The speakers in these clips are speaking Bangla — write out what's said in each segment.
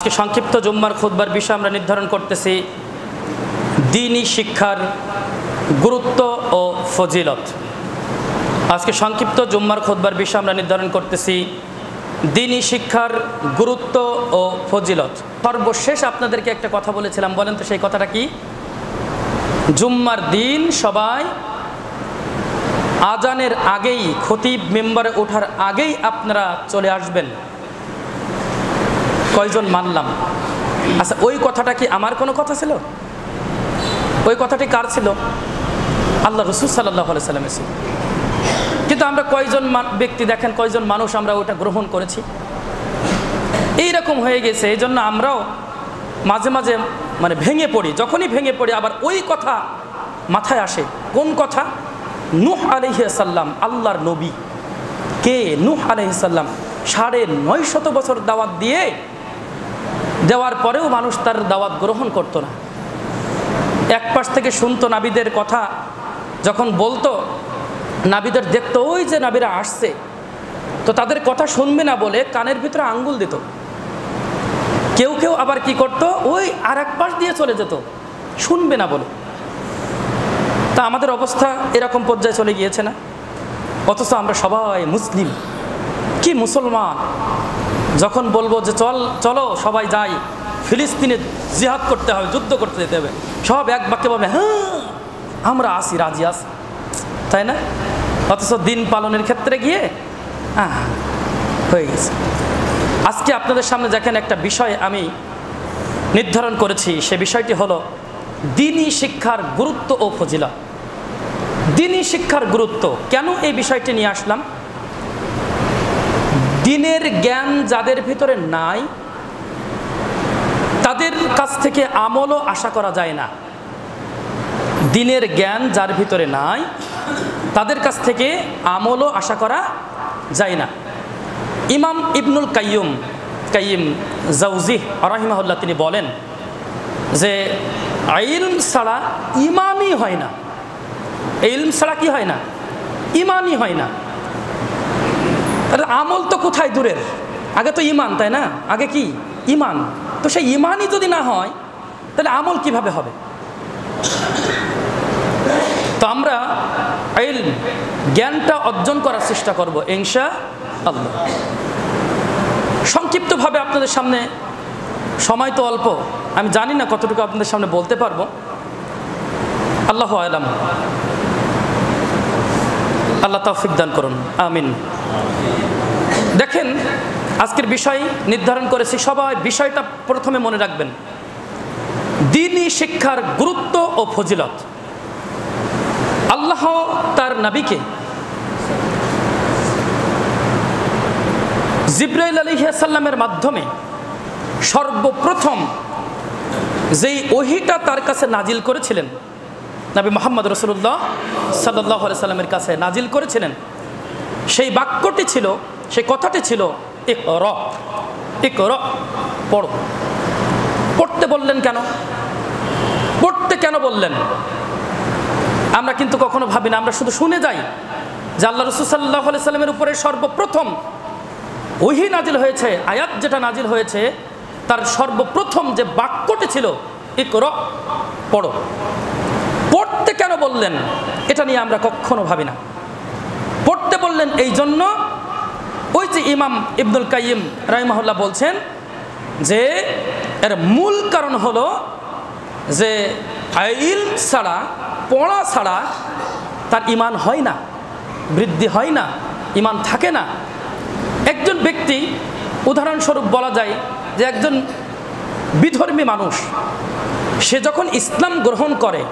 আজকে সংক্ষিপ্ত জুম্মার খুতবার বিষয় আমরা নির্ধারণ করতেছি দ্বীনি শিক্ষার গুরুত্ব ও ফজিলত। আজকে সংক্ষিপ্ত জুম্মার খুতবার বিষয় আমরা নির্ধারণ করতেছি দ্বীনি শিক্ষার গুরুত্ব ও ফজিলত। সর্বশেষ আপনাদেরকে একটা কথা বলেছিলাম, বলেন তো সেই কথাটা কি? জুম্মার দিন সবাই আজানের আগেই, খতিব মেম্বারে ওঠার আগেই আপনারা চলে আসবেন। কয়জন মানলাম? আচ্ছা, ওই কথাটা কি আমার কোনো কথা ছিল? ওই কথাটি কার ছিল? আল্লাহ রসুল সাল্লাল্লাহু আলাইহি সাল্লামের ছিল। কিন্তু আমরা কয়জন ব্যক্তি দেখেন, কয়জন মানুষ আমরা ওটা গ্রহণ করেছি। এইরকম হয়ে গেছে। এই জন্য আমরাও মাঝে মাঝে ভেঙে পড়ি। যখনই ভেঙে পড়ি আবার ওই কথা মাথায় আসে। কোন কথা? নূহ আলাইহিস সালাম, আল্লাহর নবী। কে? নূহ আলাইহিস সালাম। ৯৫০ বছর দাওয়াত দেওয়ার পরেও মানুষ তার দাওয়াত গ্রহণ করত না। এক পাশ থেকে শুনতো নাবিদের কথা, যখন বলতো নাবিদের দেখতো ওই যে নাবিরা আসছে, তো তাদের কথা শুনবে না বলে কানের ভিতরে আঙ্গুল দিত। কেউ কেউ আবার কি করত, ওই আর এক পাশ দিয়ে চলে যেত শুনবে না বলে। তা আমাদের অবস্থা এরকম পর্যায়ে চলে গিয়েছে না? অথচ আমরা সবাই মুসলিম, কি মুসলমান। যখন বলবো যে চলো সবাই যাই, ফিলিস্তিনে জিহাদ করতে হবে, যুদ্ধ করতে যেতে হবে, সব এক বাক্যে বলবে হ্যাঁ আমরা আসি, রাজি আছি, তাই না? অথচ দিন পালনের ক্ষেত্রে গিয়ে হয়ে গেছে। আজকে আপনাদের সামনে দেখেন একটা বিষয় আমি নির্ধারণ করেছি। সে বিষয়টি হলো দ্বীনি শিক্ষার গুরুত্ব ও ফজিলত। দ্বীনি শিক্ষার গুরুত্ব কেন এই বিষয়টি নিয়ে আসলাম? দ্বীনের জ্ঞান যাদের ভিতরে নাই, তাদের কাছ থেকে আমলও আশা করা যায় না। দ্বীনের জ্ঞান যার ভিতরে নাই, তাদের কাছ থেকে আমলও আশা করা যায় না। ইমাম ইবনুল কাইয়িম জাওজিহ রাহিমাহুল্লাহ তিনি বলেন যে ইলম ছাড়া ইমানই হয় না। ইলম ছাড়া কি হয় না? ইমানই হয় না। আমল তো কোথায় দূরের, আগে তো ইমান, তাই না? আগে কি? ইমান। তো সেই ইমানই যদি না হয় তাহলে আমল কিভাবে হবে? তো আমরা ইলম, জ্ঞানটা অর্জন করার চেষ্টা করব ইনশাআল্লাহ। সংক্ষিপ্তভাবে আপনাদের সামনে, সময় তো অল্প, আমি জানি না কতটুকু আপনাদের সামনে বলতে পারবো, আল্লাহু আ'লাম। আল্লাহ তৌফিক দান করুন, আমিন। দেখেন, আজকের বিষয় নির্ধারণ করেছি, সবাই বিষয়টা প্রথমে মনে রাখবেন। দ্বীনি শিক্ষার গুরুত্ব ও ফজিলত। আল্লাহ তার নবীকে জিবরাইল আলাইহিস সালামের মাধ্যমে সর্বপ্রথম যেই ওহীটা তার কাছে নাজিল করেছিলেন, নবী মুহাম্মদ রাসূলুল্লাহ সাল্লাল্লাহু আলাইহি সাল্লামের কাছে নাজিল করেছিলেন, সেই বাক্যটি ছিল, সেই কথাটি ছিল ইকরা, ইকরা, পড়ো। পড়তে বললেন কেন? পড়তে কেন বললেন? আমরা কিন্তু কখনো ভাবি না, আমরা শুধু শুনে যাই যে আল্লাহ রাসূল সাল্লাল্লাহু আলাইহি সাল্লামের উপরে সর্বপ্রথম ওহী নাজিল হয়েছে, আয়াত যেটা নাজিল হয়েছে, তার সর্বপ্রথম যে বাক্যটি ছিল ইকরা, পড়ো। পড়তে কেন বললেন এটা নিয়ে আমরা কখনো ভাবি না। পড়তে বললেন এই জন্য, ওই যে ইমাম ইবনুল কাইয়িম রাহিমাহুল্লাহ বলছেন যে এর মূল কারণ হলো যে ইলম ছাড়া, পড়া ছাড়া তার ঈমান হয় না, বৃদ্ধি হয় না, ঈমান থাকে না। একজন ব্যক্তি, উদাহরণস্বরূপ বলা যায় যে একজন বিধর্মী মানুষ, সে যখন ইসলাম গ্রহণ করে,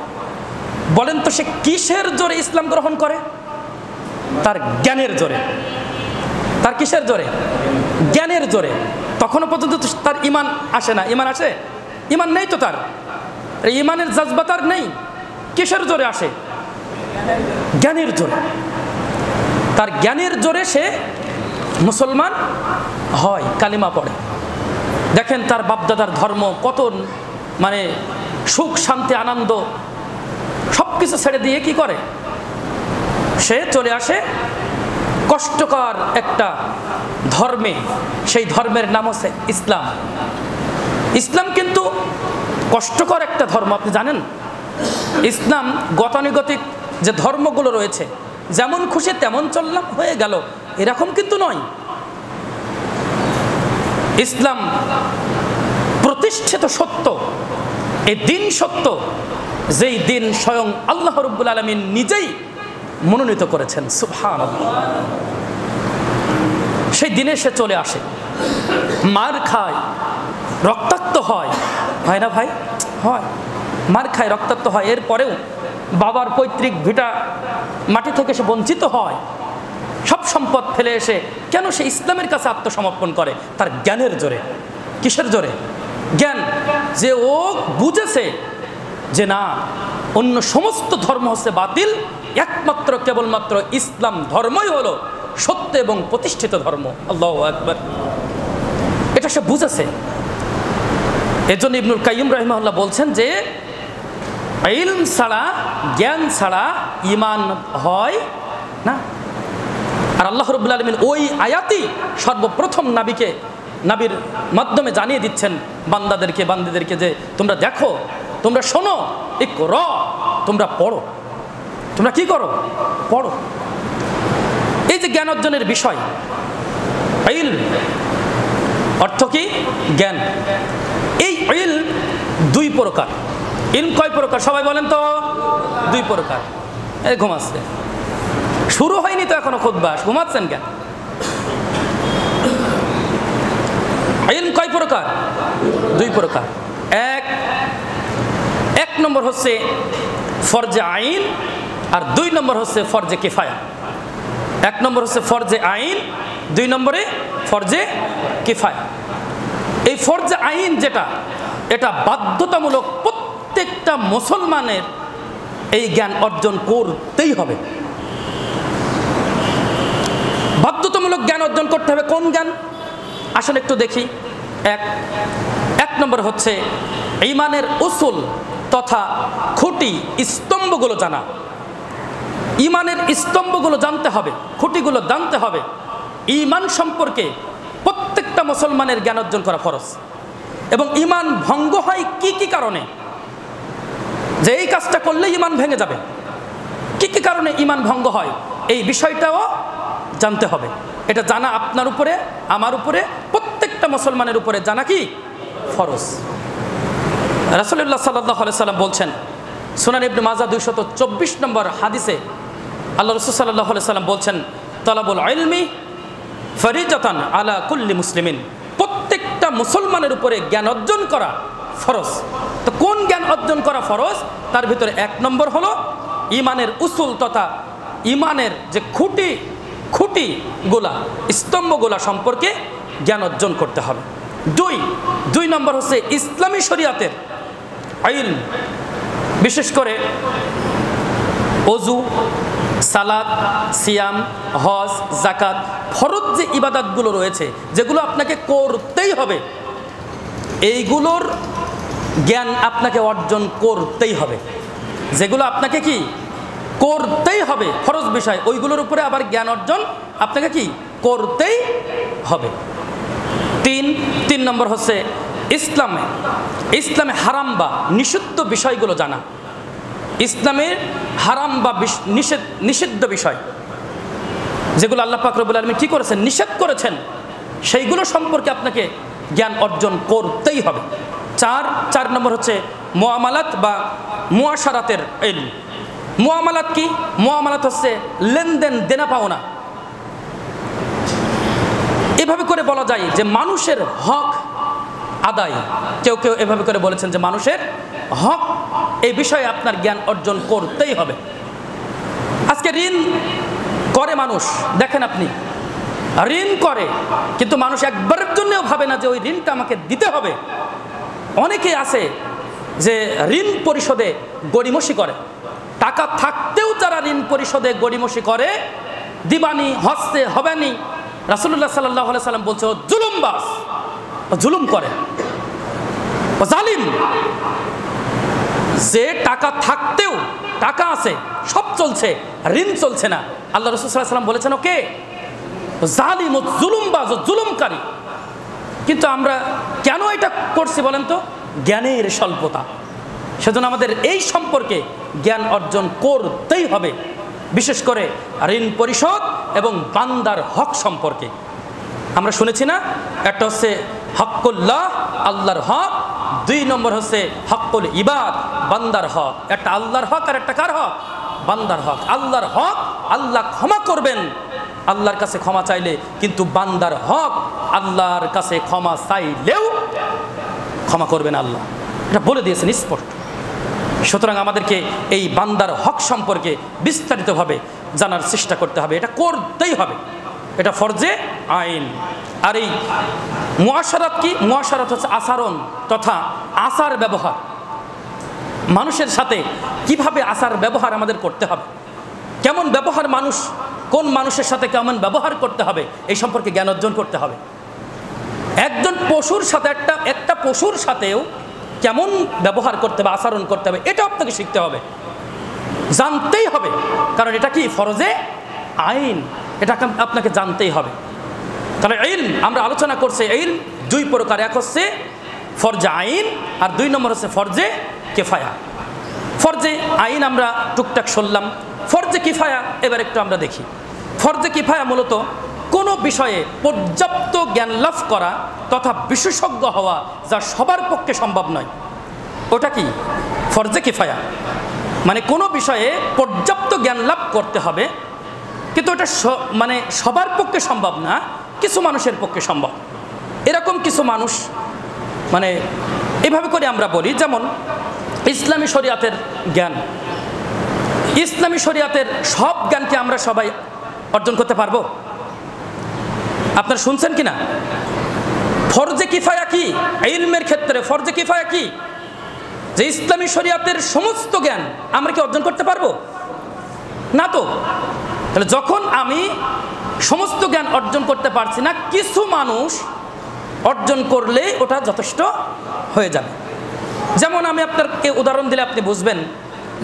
বলেন তো সে কিসের জোরে ইসলাম গ্রহণ করে? তার জ্ঞানের জোরে। তার কিসের জোরে? জ্ঞানের জোরে। তখনও পর্যন্ত তার ঈমান আসে না। ঈমান আসে? ঈমান নেই তো, তার ঈমানের জজবা তার নেই। কিসের জোরে আসে? জ্ঞানের জোরে। তার জ্ঞানের জোরে সে মুসলমান হয়, কালিমা পড়ে। দেখেন তার বাপদাদার ধর্ম কত সুখ, শান্তি, আনন্দ সব কিছু ছেড়ে দিয়ে কি করে? সে চলে আসে কষ্টকর একটা ধর্মে, সেই ধর্মের নাম হচ্ছে ইসলাম। ইসলাম কিন্তু কষ্টকর একটা ধর্ম, আপনি জানেন। ইসলাম গতানুগতিক যে ধর্মগুলো রয়েছে, যেমন খুশি তেমন চললাম হয়ে গেল, এরকম কিন্তু নয়। ইসলাম প্রতিষ্ঠিত সত্য, এই দিন সত্য, যেই দিন স্বয়ং আল্লাহ রাব্বুল আলামিন নিজেই মনোনীত করেছেন। সুবহানাল্লাহ। সেই দিনে সে চলে আসে, মার খায়, রক্তাক্ত হয়, হয় না ভাই? হয়, মার খায়, রক্তাক্ত হয়, এরপরেও বাবার পৈতৃক ভিটা মাটি থেকে সে বঞ্চিত হয়, সব সম্পদ ফেলে এসে কেন সে ইসলামের কাছে আত্মসমর্পণ করে? তার জ্ঞানের জোরে। কিসের জোরে? জ্ঞান। যে ও বুঝেছে যে না, অন্য সমস্ত ধর্ম হচ্ছে বাতিল, একমাত্র কেবলমাত্র ইসলাম ধর্মই হলো সত্য এবং প্রতিষ্ঠিত ধর্ম। আল্লাহু আকবার। এটা সে বুঝেছে। এজন্য ইবনুল কাইয়্যিম রাহিমাহুল্লাহ বলছেন যে ইলম ছাড়া, জ্ঞান ছাড়া ঈমান হয় না। আর আল্লাহ রাব্বুল আলামিন ওই আয়াতই সর্বপ্রথম নবীর মাধ্যমে জানিয়ে দিচ্ছেন বান্দাদেরকে, বান্দীদেরকে, যে তোমরা দেখো, তোমরা শোনো, ইকরা, তোমরা পড়ো। তোমরা কি করো? পড়ো। এই যে জ্ঞান অর্জনের বিষয়, ইলম অর্থ কি? জ্ঞান। এই ইলম দুই প্রকার। ইলম কয় প্রকার সবাই বলেন তো? দুই প্রকার। এই ঘুমাচ্ছে, শুরু হয়নি তো এখনো খুতবা, ঘুমাচ্ছেন কেন? ইলম কয় প্রকার? দুই প্রকার। এক নম্বর হচ্ছে ফরজে আইন, আর দুই নম্বর হচ্ছে ফরজে কিফায়া। এক নম্বর হচ্ছে ফরজে আইন, দুই নম্বরে ফরজে কিফায়া। এই ফরজে আইন যেটা, এটা বাধ্যতামূলক, প্রত্যেকটা মুসলমানের এই জ্ঞান অর্জন করতেই হবে। বাধ্যতামূলক জ্ঞান অর্জন করতে হবে। কোন জ্ঞান? আসলে একটু দেখি। এক নম্বর হচ্ছে ঈমানের উসুল তথা খুঁটি, স্তম্ভগুলো জানা। ঈমানের স্তম্ভগুলো জানতে হবে, খুঁটিগুলো জানতে হবে। ঈমান সম্পর্কে প্রত্যেকটা মুসলমানের জ্ঞান অর্জন করা ফরজ। এবং ঈমান ভঙ্গ হয় কি কি কারণে, যে এই কাজটা করলে ঈমান ভেঙে যাবে, কি কি কারণে ঈমান ভঙ্গ হয়, এই বিষয়টাও জানতে হবে। এটা জানা আপনার উপরে, আমার উপরে, প্রত্যেকটা মুসলমানের উপরে জানা কি ফরজ। রাসূলুল্লাহ সাল্লাল্লাহু আলাইহি সাল্লাম বলছেন, সুনান ইবনে মাজাহ 224 নম্বর হাদিসে আল্লাহ রাসূল সাল্লাল্লাহু আলাইহি সাল্লাম বলছেন, তালাবুল ইলমি ফরিজাতান আলা কুল্লি মুসলিমিন। প্রত্যেকটা মুসলমানের উপরে জ্ঞান অর্জন করা ফরজ। তো কোন জ্ঞান অর্জন করা ফরজ? তার ভিতরে এক নম্বর হলো ঈমানের উসুল তথা ঈমানের যে খুঁটিগুলা, স্তম্ভগুলা সম্পর্কে জ্ঞান অর্জন করতে হবে। দুই নম্বর হচ্ছে ইসলামী শরিয়াতের ইলম, বিশেষ করে ওযু, সালাত, সিয়াম, হজ, যাকাত, ফরজ যে ইবাদতগুলো রয়েছে, যেগুলো আপনাকে করতেই হবে, এইগুলোর জ্ঞান আপনাকে অর্জন করতেই হবে। যেগুলো আপনাকে কি করতেই হবে, ফরজ বিষয়, ওইগুলোর উপরে আবার জ্ঞান অর্জন আপনাকে কি করতেই হবে। তিন নম্বর হচ্ছে ইসলামে হারাম বা নিষিদ্ধ বিষয়গুলো জানা। ইসলামের হারাম বা নিষিদ্ধ বিষয়, যেগুলো আল্লাহ পাক রব্বুল আলামিন কি করেছেন, নিষেধ করেছেন, সেইগুলো সম্পর্কে আপনাকে জ্ঞান অর্জন করতেই হবে। চার নম্বর হচ্ছে মুআমালাত বা মুআশারাতের ইলম। মুআমালাত কি? মুআমালাত হচ্ছে লেনদেন, দেনা পাওনা। এভাবে করে বলা যায় যে মানুষের হক আদায়। কেউ কেউ এভাবে করে বলেছেন যে মানুষের হক, এই বিষয়ে আপনার জ্ঞান অর্জন করতেই হবে। আজকে ঋণ করে মানুষ, দেখেন আপনি ঋণ করে, কিন্তু মানুষ একবারের জন্যও ভাবে না যে ওই ঋণটা আমাকে দিতে হবে। অনেকে আছে যে ঋণ পরিশোধে গড়িমসি করে, টাকা থাকতেও যারা ঋণ পরিশোধে গড়িমসি করে, দিবানি, হস্তে, হবেনি, রাসূলুল্লাহ সাল্লাল্লাহু আলাইহি সাল্লাম বলছে ও জুলুমবাজ, ও জুলুম করে, ও জালিম। যে টাকা থাকতেও, টাকা আছে, সব চলছে, ঋণ চলছে না, আল্লাহ রাসূল সাল্লাল্লাহু আলাইহি সাল্লাম বলেছেন ওকে জালিম, ও জুলুমবাজ, ও জুলুমকারী। কিন্তু আমরা কেন এটা করছি বলেন তো? জ্ঞানের স্বল্পতা। সেজন্য আমাদের এই সম্পর্কে জ্ঞান অর্জন করতেই হবে, বিশেষ করে ঋণ পরিশোধ এবং বান্দার হক সম্পর্কে। আমরা শুনেছি না, একটা হচ্ছে হক্কুল্লাহ, আল্লাহর হক, 2 নম্বর হচ্ছে হক্কুল ইবাদ, বান্দার হক। একটা আল্লাহর হক আর একটা কার হক? বান্দার হক। আল্লাহর হক আল্লাহ ক্ষমা করবেন আল্লাহর কাছে ক্ষমা চাইলে, কিন্তু বান্দার হক আল্লাহর কাছে ক্ষমা চাইলেও ক্ষমা করবেন আল্লাহ, এটা বলে দিয়েছেন স্পষ্ট। সুতরাং আমাদেরকে এই বান্দার হক সম্পর্কে বিস্তারিতভাবে জানার চেষ্টা করতে হবে, এটা করতেই হবে, এটা ফরজে আইন। আর এই মুআশারাত কি? মুআশারাত হচ্ছে আচরণ তথা আচার ব্যবহার। মানুষের সাথে কিভাবে আচার ব্যবহার আমাদের করতে হবে, কেমন ব্যবহার মানুষ, কোন মানুষের সাথে কেমন ব্যবহার করতে হবে, এই সম্পর্কে জ্ঞান অর্জন করতে হবে। একজন পশুর সাথে একটা পশুর সাথেও কেমন ব্যবহার করতে হবে, আচরণ করতে হবে, এটা আপনাকে শিখতে হবে, জানতেই হবে, কারণ এটা কি? ফরজে আইন, এটা আপনাকে জানতেই হবে। তাহলে ইলম আমরা আলোচনা করছি, ইলম 2 প্রকার, এক হচ্ছে ফরজে আইন আর 2 নম্বর হচ্ছে ফরজে কিফায়া। ফরজে আইন আমরা টুকটাক শুনলাম, ফরজে কিফায়া এবার একটু আমরা দেখি। ফরজে কিফায়া মূলত কোনো বিষয়ে পর্যাপ্ত জ্ঞান লাভ করা তথা বিশেষজ্ঞ হওয়া যা সবার পক্ষে সম্ভব নয়, ওটা কি? ফরজে কিফায়া। মানে কোনো বিষয়ে পর্যাপ্ত জ্ঞান লাভ করতে হবে, কিন্তু ওটা মানে সবার পক্ষে সম্ভব না, কিছু মানুষের পক্ষে সম্ভব। এরকম কিছু মানুষ, মানে এভাবে করে আমরা বলি, যেমন ইসলামী শরিয়াতের জ্ঞান, ইসলামী শরিয়াতের সব জ্ঞানকে আমরা সবাই অর্জন করতে পারবো? আপনারা শুনছেন কিনা? ফরজে কিফায়া কি? ইলমের ক্ষেত্রে ফরজে কিফায়া কি? যে ইসলামী শরিয়াতের সমস্ত জ্ঞান আমরা কি অর্জন করতে পারবো? না তো। তাহলে যখন আমি সমস্ত জ্ঞান অর্জন করতে পারছি না, কিছু মানুষ অর্জন করলে ওটা যথেষ্ট হয়ে যাবে। যেমন আমি আপনাকে উদাহরণ দিলে আপনি বুঝবেন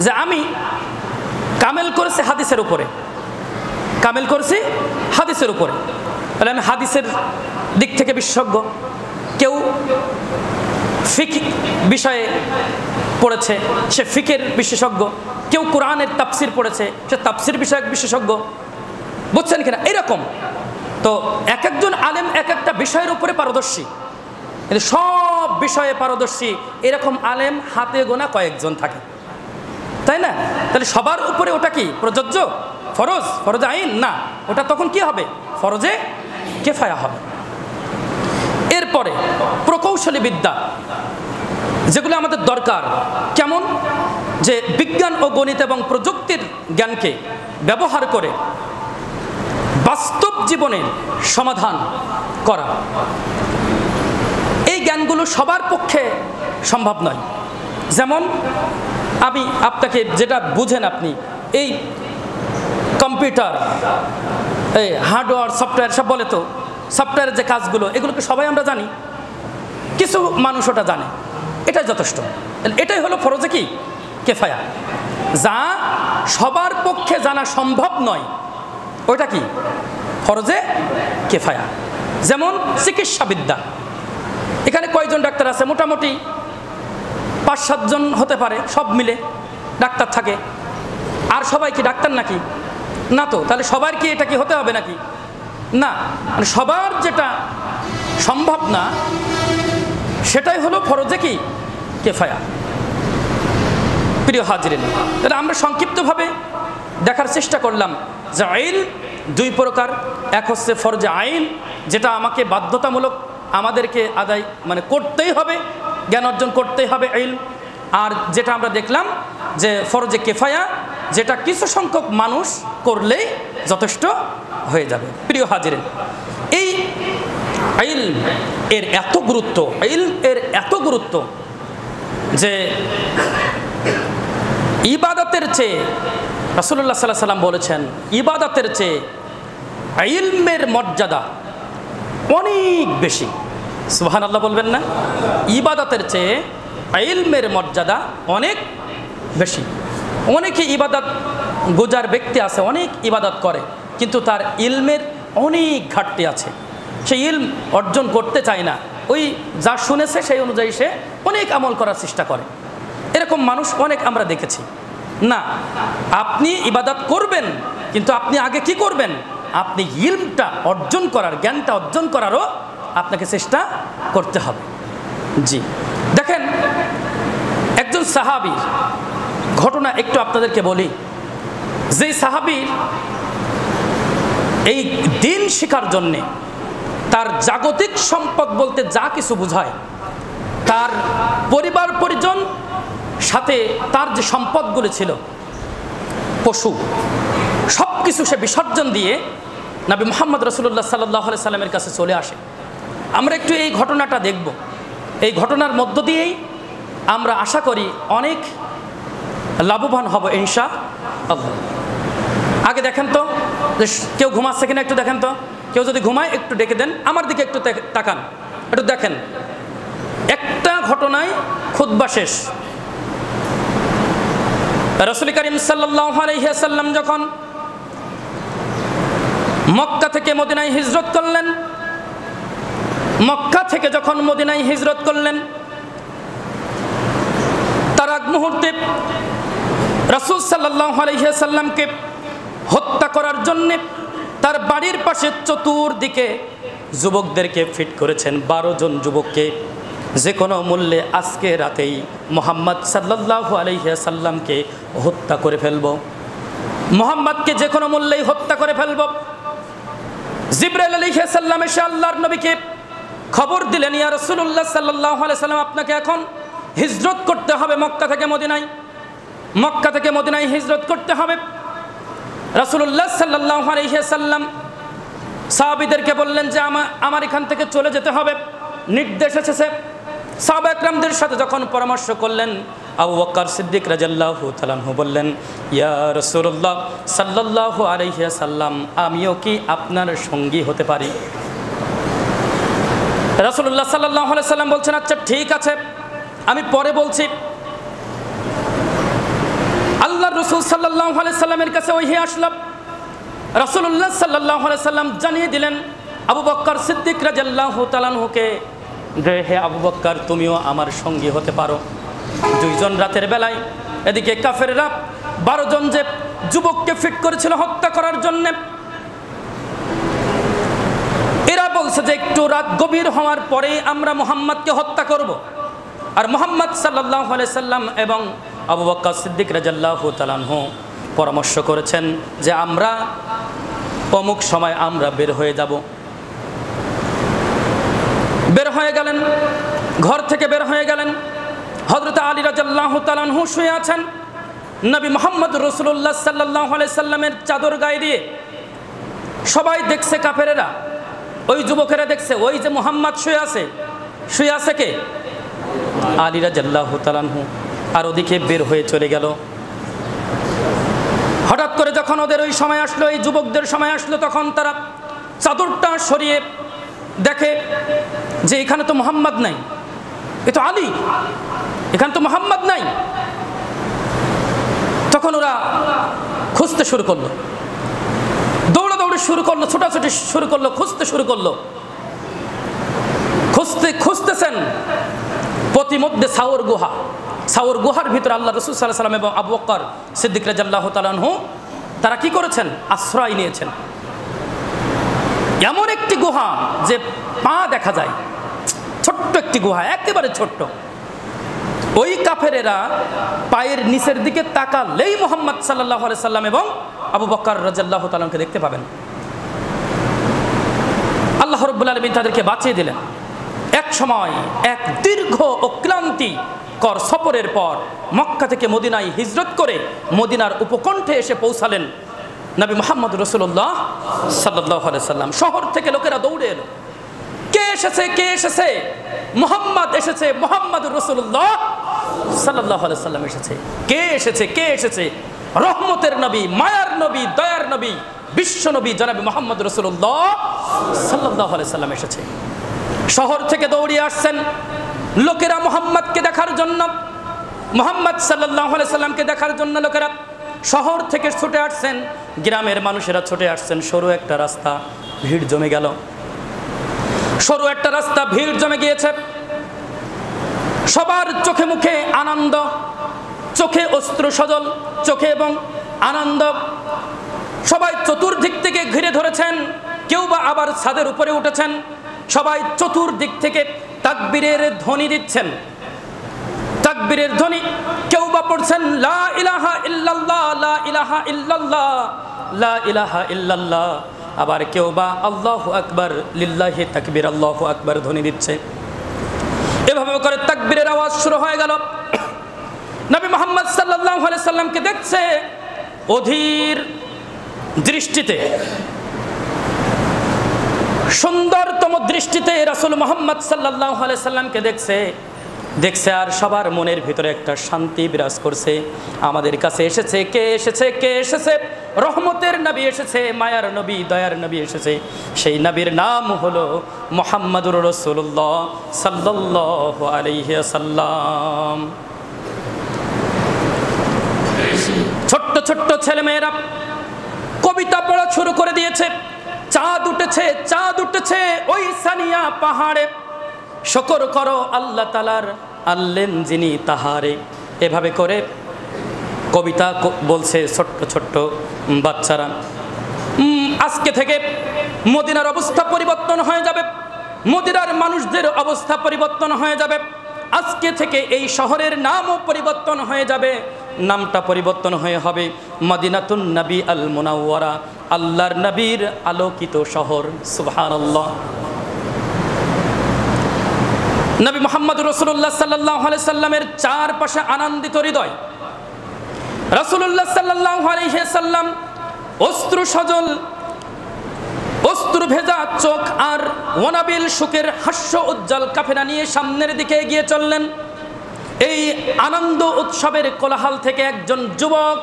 যে আমি কামেল করেছি হাদিসের উপরে, কামেল করেছি হাদিসের উপরে, তাহলে আমি হাদিসের দিক থেকে বিশেষজ্ঞ। কেউ ফিক বিষয়ে পড়েছে, সে ফিকের বিশেষজ্ঞ। কেউ কোরআনের তাফসির পড়েছে, সে তাফসির বিষয়ক বিশেষজ্ঞ। বুঝছেন কিনা? এরকম তো এক একজন আলেম এক একটা বিষয়ের উপরে পারদর্শী, কিন্তু সব বিষয়ে পারদর্শী এরকম আলেম হাতে গোনা কয়েকজন থাকে, তাই না? তাহলে সবার উপরে ওটা কি প্রযোজ্য? ফরজ, ফরজে আইন না, ওটা তখন কি হবে? ফরজে কিফায়া হবে। এরপরে প্রকৌশলী বিদ্যা, যেগুলো আমাদের দরকার, কেমন? যে বিজ্ঞান ও গণিত এবং প্রযুক্তির জ্ঞানকে ব্যবহার করে বাস্তব জীবনে সমাধান করা। এই জ্ঞানগুলো সবার পক্ষে সম্ভব নয়। যেমন আমি আপনাকে যেটা বুঝেন, আপনি এই কম্পিউটার, এই হার্ডওয়্যার সফটওয়্যার সব বলে, তো সফটওয়্যারের যে কাজগুলো, এগুলোকে সবাই আমরা জানি, কিছু মানুষ ওটা জানে, এটাই যথেষ্ট। এটাই হলো ফরজে কি কিফায়া। যা সবার পক্ষে জানা সম্ভব নয়, ওইটা কি? ফরজে কিফায়া। যেমন চিকিৎসা বিদ্যা, এখানে কয়জন ডাক্তার আছে? মোটামুটি 5-7 জন হতে পারে, সব মিলে ডাক্তার থাকে। আর সবাই কি ডাক্তার নাকি? না তো। তাহলে সবার কি এটা কি হতে হবে নাকি? না। মানে সবার যেটা সম্ভব না, সেটাই হলো ফরজে কি কিফায়া। প্রিয় হাজিরিন, তাহলে আমরা সংক্ষিপ্তভাবে দেখার চেষ্টা করলাম যে ইলম 2 প্রকার। এক হচ্ছে ফরজে আইন, যেটা আমাকে বাধ্যতামূলক আমাদেরকে আদায় মানে করতেই হবে, জ্ঞান অর্জন করতেই হবে ইলম। আর যেটা আমরা দেখলাম যে ফরজে কিফায়া, যেটা কিছু সংখ্যক মানুষ করলেই যথেষ্ট হয়ে যাবে। প্রিয় হাজিরিন, এই ইলম এর এত গুরুত্ব, ইলম এর এত গুরুত্ব যে ইবাদতের চেয়ে, রাসূলুল্লাহ সাল্লাল্লাহু আলাইহি সাল্লাম বলেছেন, ইবাদতের চেয়ে ইলমের মর্যাদা অনেক বেশি। সুবহানাল্লাহ বলবেন না? ইবাদতের চেয়ে ইলমের মর্যাদা অনেক বেশি। অনেকে ইবাদত গুজার ব্যক্তি আছে, অনেক ইবাদত করে, কিন্তু তার ইলমের অনেক ঘাটতি আছে, সে ইলম অর্জন করতে চায় না, ওই যা শুনেছে সেই অনুযায়ী সে অনেক আমল করার চেষ্টা করে। এরকম মানুষ অনেক আমরা দেখেছি। না, আপনি ইবাদত করবেন, কিন্তু আপনি আগে কি করবেন? আপনি ইলমটা অর্জন করার, জ্ঞানটা অর্জন করারও আপনাকে চেষ্টা করতে হবে। জি, দেখেন একজন সাহাবীর ঘটনা একটু আপনাদেরকে বলি। যেই সাহাবীর এই দিন শেখার জন্যে তার জাগতিক সম্পদ বলতে যা কিছু বোঝায়, তার পরিবার পরিজন, সাথে তার যে সম্পদগুলো ছিল, পশু, সব কিছু সে বিসর্জন দিয়ে নবী মুহাম্মদ রাসূলুল্লাহ সাল্লাল্লাহু আলাইহি সাল্লামের কাছে চলে আসে। আমরা একটু এই ঘটনাটা দেখব। এই ঘটনার মধ্য দিয়েই আমরা আশা করি অনেক লাভবান হব ইনশাআল্লাহ। আগে দেখেন তো যে কেউ ঘুমাচ্ছে কিনা, একটু দেখেন তো। কেউ যদি ঘুমায় একটু ডেকে দেন, আমার দিকে একটু তাকান, একটু দেখেন। একটা ঘটনায় খুতবা শেষ। রাসূল করিম সাল্লাল্লাহু আলাইহি ওয়াসাল্লাম যখন মক্কা থেকে মদিনায় হিজরত করলেন, মক্কা থেকে যখন মদিনায় হিজরত করলেন, তার আগ মুহূর্তে রাসূল সাল্লাল্লাহু আলাইহি ওয়াসাল্লামকে হত্যা করার জন্যে তার বাড়ির পাশে চতুর্দিকে যুবকদেরকে ফিট করেছেন। 12 জন যুবককে যে কোনো মূল্যে আজকে রাতেই মুহাম্মদ সাল্লাল্লাহু আলাইহি ওয়াসাল্লামকে হত্যা করে ফেলব, মুহাম্মদকে যে কোনো মূল্যেই হত্যা করে ফেলব। জিবরাইল আলাইহিস সালাম এসে আল্লাহর নবীকে খবর দিলেন, ইয়া রাসূলুল্লাহ সাল্লাল্লাহু আলাইহি সাল্লাম, আপনাকে এখন হিজরত করতে হবে মক্কা থেকে মদিনায়, মক্কা থেকে মদিনায় হিজরত করতে হবে। রাসূলুল্লাহ সাল্লাল্লাহু আলাইহি সাল্লাম সাহাবীদেরকে বললেন যে আমার এখান থেকে চলে যেতে হবে, নির্দেশ এসেছে। সাহাবা একরামদের সাথে যখন পরামর্শ করলেন, আবু বকর সিদ্দিক রাদিয়াল্লাহু তাআলা আনহু বললেন, ইয়া রাসূলুল্লাহ সাল্লাল্লাহু আলাইহি সাল্লাম, আমিও কি আপনার সঙ্গী হতে পারি? রাসূলুল্লাহ সাল্লাল্লাহু আলাইহি সাল্লাম বলছেন, আচ্ছা ঠিক আছে, আমি পরে বলছি। আল্লাহর রাসূল সাল্লাল্লাহু আলাইহি সাল্লামের কাছে ওহী আসলো। রাসূলুল্লাহ সাল্লাল্লাহু আলাইহি সাল্লাম জানিয়ে দিলেন আবু বকর সিদ্দিক রাদিয়াল্লাহু তাআলা আনহুকে যে হে আবু বকর, তুমিও আমার সঙ্গী হতে পারো। 2 জন রাতের বেলায় এদিকে কাফেররা 12 জন যে যুবককে ফিট করেছিল হত্যা করার জন্য, এরা বলছে যে একটু রাত গভীর হওয়ার পরেই আমরা মুহাম্মদকে হত্যা করব। আর মুহাম্মদ সাল্লাল্লাহু আলাইহি সাল্লাম এবং আবু বকর সিদ্দিক রাদিয়াল্লাহু তাআলা আনহু পরামর্শ করেছেন যে আমরা অমুক সময় আমরা বের হয়ে যাব। বের হয়ে গেলেন, ঘর থেকে বের হয়ে গেলেন। হযরত আলী রাদিয়াল্লাহু তাআলা আনহু শুয়ে আছেন, নবী মুহাম্মদ রাসূলুল্লাহ সাল্লাল্লাহু আলাইহি সাল্লামের চাদর গায়ে দিয়ে। সবাই দেখছে, কাফেরেরা, ওই যুবকেরা দেখছে, ওই যে মুহাম্মদ শুয়ে আছে কে? আলী রাদিয়াল্লাহু তাআলা আনহু। আর ওদিকে বের হয়ে চলে গেল। হঠাৎ করে যখন ওদের ওই সময় আসলো, এই যুবকদের সময় আসলো, তখন তারা চাদরটা সরিয়ে দেখে যে এখানে তো মুহাম্মদ নাই, এ তো আলী, এখানে তো মুহাম্মদ নাই। তখন ওরা খুঁজতে শুরু করলো, দৌড়াদৌড়ি শুরু করলো, ছোটাছুটি শুরু করলো, খুঁজতে শুরু করলো। খুঁজতেছেন, প্রতিমধ্যে সাউর গুহার ভিতরে আল্লাহ রাসূল সাল্লাল্লাহু আলাইহি সাল্লাম এবং আবু বকর সিদ্দিক রাদিয়াল্লাহু তাআলা আনহু তারা কি করেছেন? আশ্রয় নিয়েছেন। এমন একটি গুহা যে পা দেখা যায়, ছোট্ট একটি গুহা, একেবারে ছোট্ট। ওই কাফেরেরা পায়ের নিচের দিকে তাকালেই মুহাম্মদ সাল্লাল্লাহু আলাইহি সাল্লাম এবং আবু বকর রাদিয়াল্লাহু তাআলা আনহুকে দেখতে পাবেন। আল্লাহ রাব্বুল আলামিন তাদেরকে বাঁচিয়ে দিলেন। এক সময় এক দীর্ঘ ও ক্লান্তিকর সফরের পর মক্কা থেকে মদিনায় হিজরত করে মদিনার উপকণ্ঠে এসে পৌঁছালেন নবী মুহাম্মদ রাসূলুল্লাহ সাল্লাল্লাহু আলাইহি সাল্লাম। শহর থেকে লোকেরা দৌড়ে এলো, কে এসেছে? মুহাম্মদ এসেছে, মুহাম্মদুর রাসূলুল্লাহ সাল্লাল্লাহু আলাইহি সাল্লাম এসেছে। কে এসেছে? রহমতের নবী, মায়ার নবী, দয়ার নবী, বিশ্ব নবী জনাব মুহাম্মদ রাসূলুল্লাহ সাল্লাল্লাহু আলাইহি সাল্লাম এসেছে। শহর থেকে দৌড়িয়ে আসছেন লোকেরা মুহাম্মদকে দেখার জন্য, মুহাম্মদ সাল্লাল্লাহু আলাইহি সাল্লামকে দেখার জন্য লোকেরা শহর থেকে ছুটে আসছেন, গ্রামের মানুষেরা ছুটে আসছেন। সরু একটা রাস্তা, ভিড় জমে গেল। সরু একটা রাস্তা, ভিড় জমে গিয়েছে, সবার চোখে মুখে আনন্দ, চোখে অশ্রু সজল, চোখে এবং আনন্দ। সবাই চতুর্দিক থেকে ঘিরে ধরেছেন, কেউ বা আবার ছাদের উপরে উঠেছেন। সবাই চতুর্দিক থেকে তাকবীরের ধ্বনি দিচ্ছেন, তাকবীরের ধ্বনি। কেউ বা পড়ছেন লা ইলাহা ইল্লাল্লাহ, লা ইলাহা ইল্লাল্লাহ, লা ইলাহা ইল্লাল্লাহ। আবার কেউ বা আল্লাহু আকবার, লিল্লাহি তাকবীর, আল্লাহু আকবার ধ্বনি দিচ্ছে। এভাবে করে তাকবীরের আওয়াজ শুরু হয়ে গেল। নবী মুহাম্মদ সাল্লাল্লাহু আলাইহি সাল্লামকে দেখছে অধীর দৃষ্টিতে, সুন্দরতম দৃষ্টিতে রাসূল মুহাম্মদ সাল্লাল্লাহু আলাইহি সাল্লামকে দেখছে। আর সবার মনের ভিতরে একটা শান্তি বিরাজ করছে। আমাদের কাছে এসেছে কে? এসেছে রহমতের নবী এসেছে, মায়ার নবী, দয়ার নবী এসেছে। সেই নবীর নাম হলো মুহাম্মাদুর রাসূলুল্লাহ সাল্লাল্লাহু আলাইহি ওয়াসাল্লাম। ছোট্ট ছোট্ট ছেলেমেয়েরা কবিতা পড়া শুরু করে দিয়েছে। চাঁদ উঠেছে ওই সানিয়া পাহাড়ে, শুকর করো আল্লাহ তাআলার, আল্লেন যিনি তাহারে। এভাবে করে কবিতা বলছে ছোট্ট ছোট্ট বাচ্চারা। আজকে থেকে মদিনার অবস্থা পরিবর্তন হয়ে যাবে, মদিনার মানুষদের অবস্থা পরিবর্তন হয়ে যাবে। আজকে থেকে এই শহরের নামও পরিবর্তন হয়ে যাবে, নামটা পরিবর্তন হয়ে হবে মদিনাতুন নবী আল মুনাওয়ারা, আল্লাহর নবীর আলোকিত শহর। সুবহানাল্লাহ। নবী মুহাম্মদ রাসূলুল্লাহ সাল্লাল্লাহু আলাইহি সাল্লামের চারপাশে আনন্দিত হৃদয়। রাসূলুল্লাহ সাল্লাল্লাহু আলাইহি সাল্লাম অশ্রু সজল, অশ্রু ভেজা চোখ আর ওয়ানাবিল সুখের হাস্য উজ্জ্বল কাফেলা নিয়ে সামনের দিকে এগিয়ে চললেন। এই আনন্দ উৎসবের কোলাহল থেকে একজন যুবক,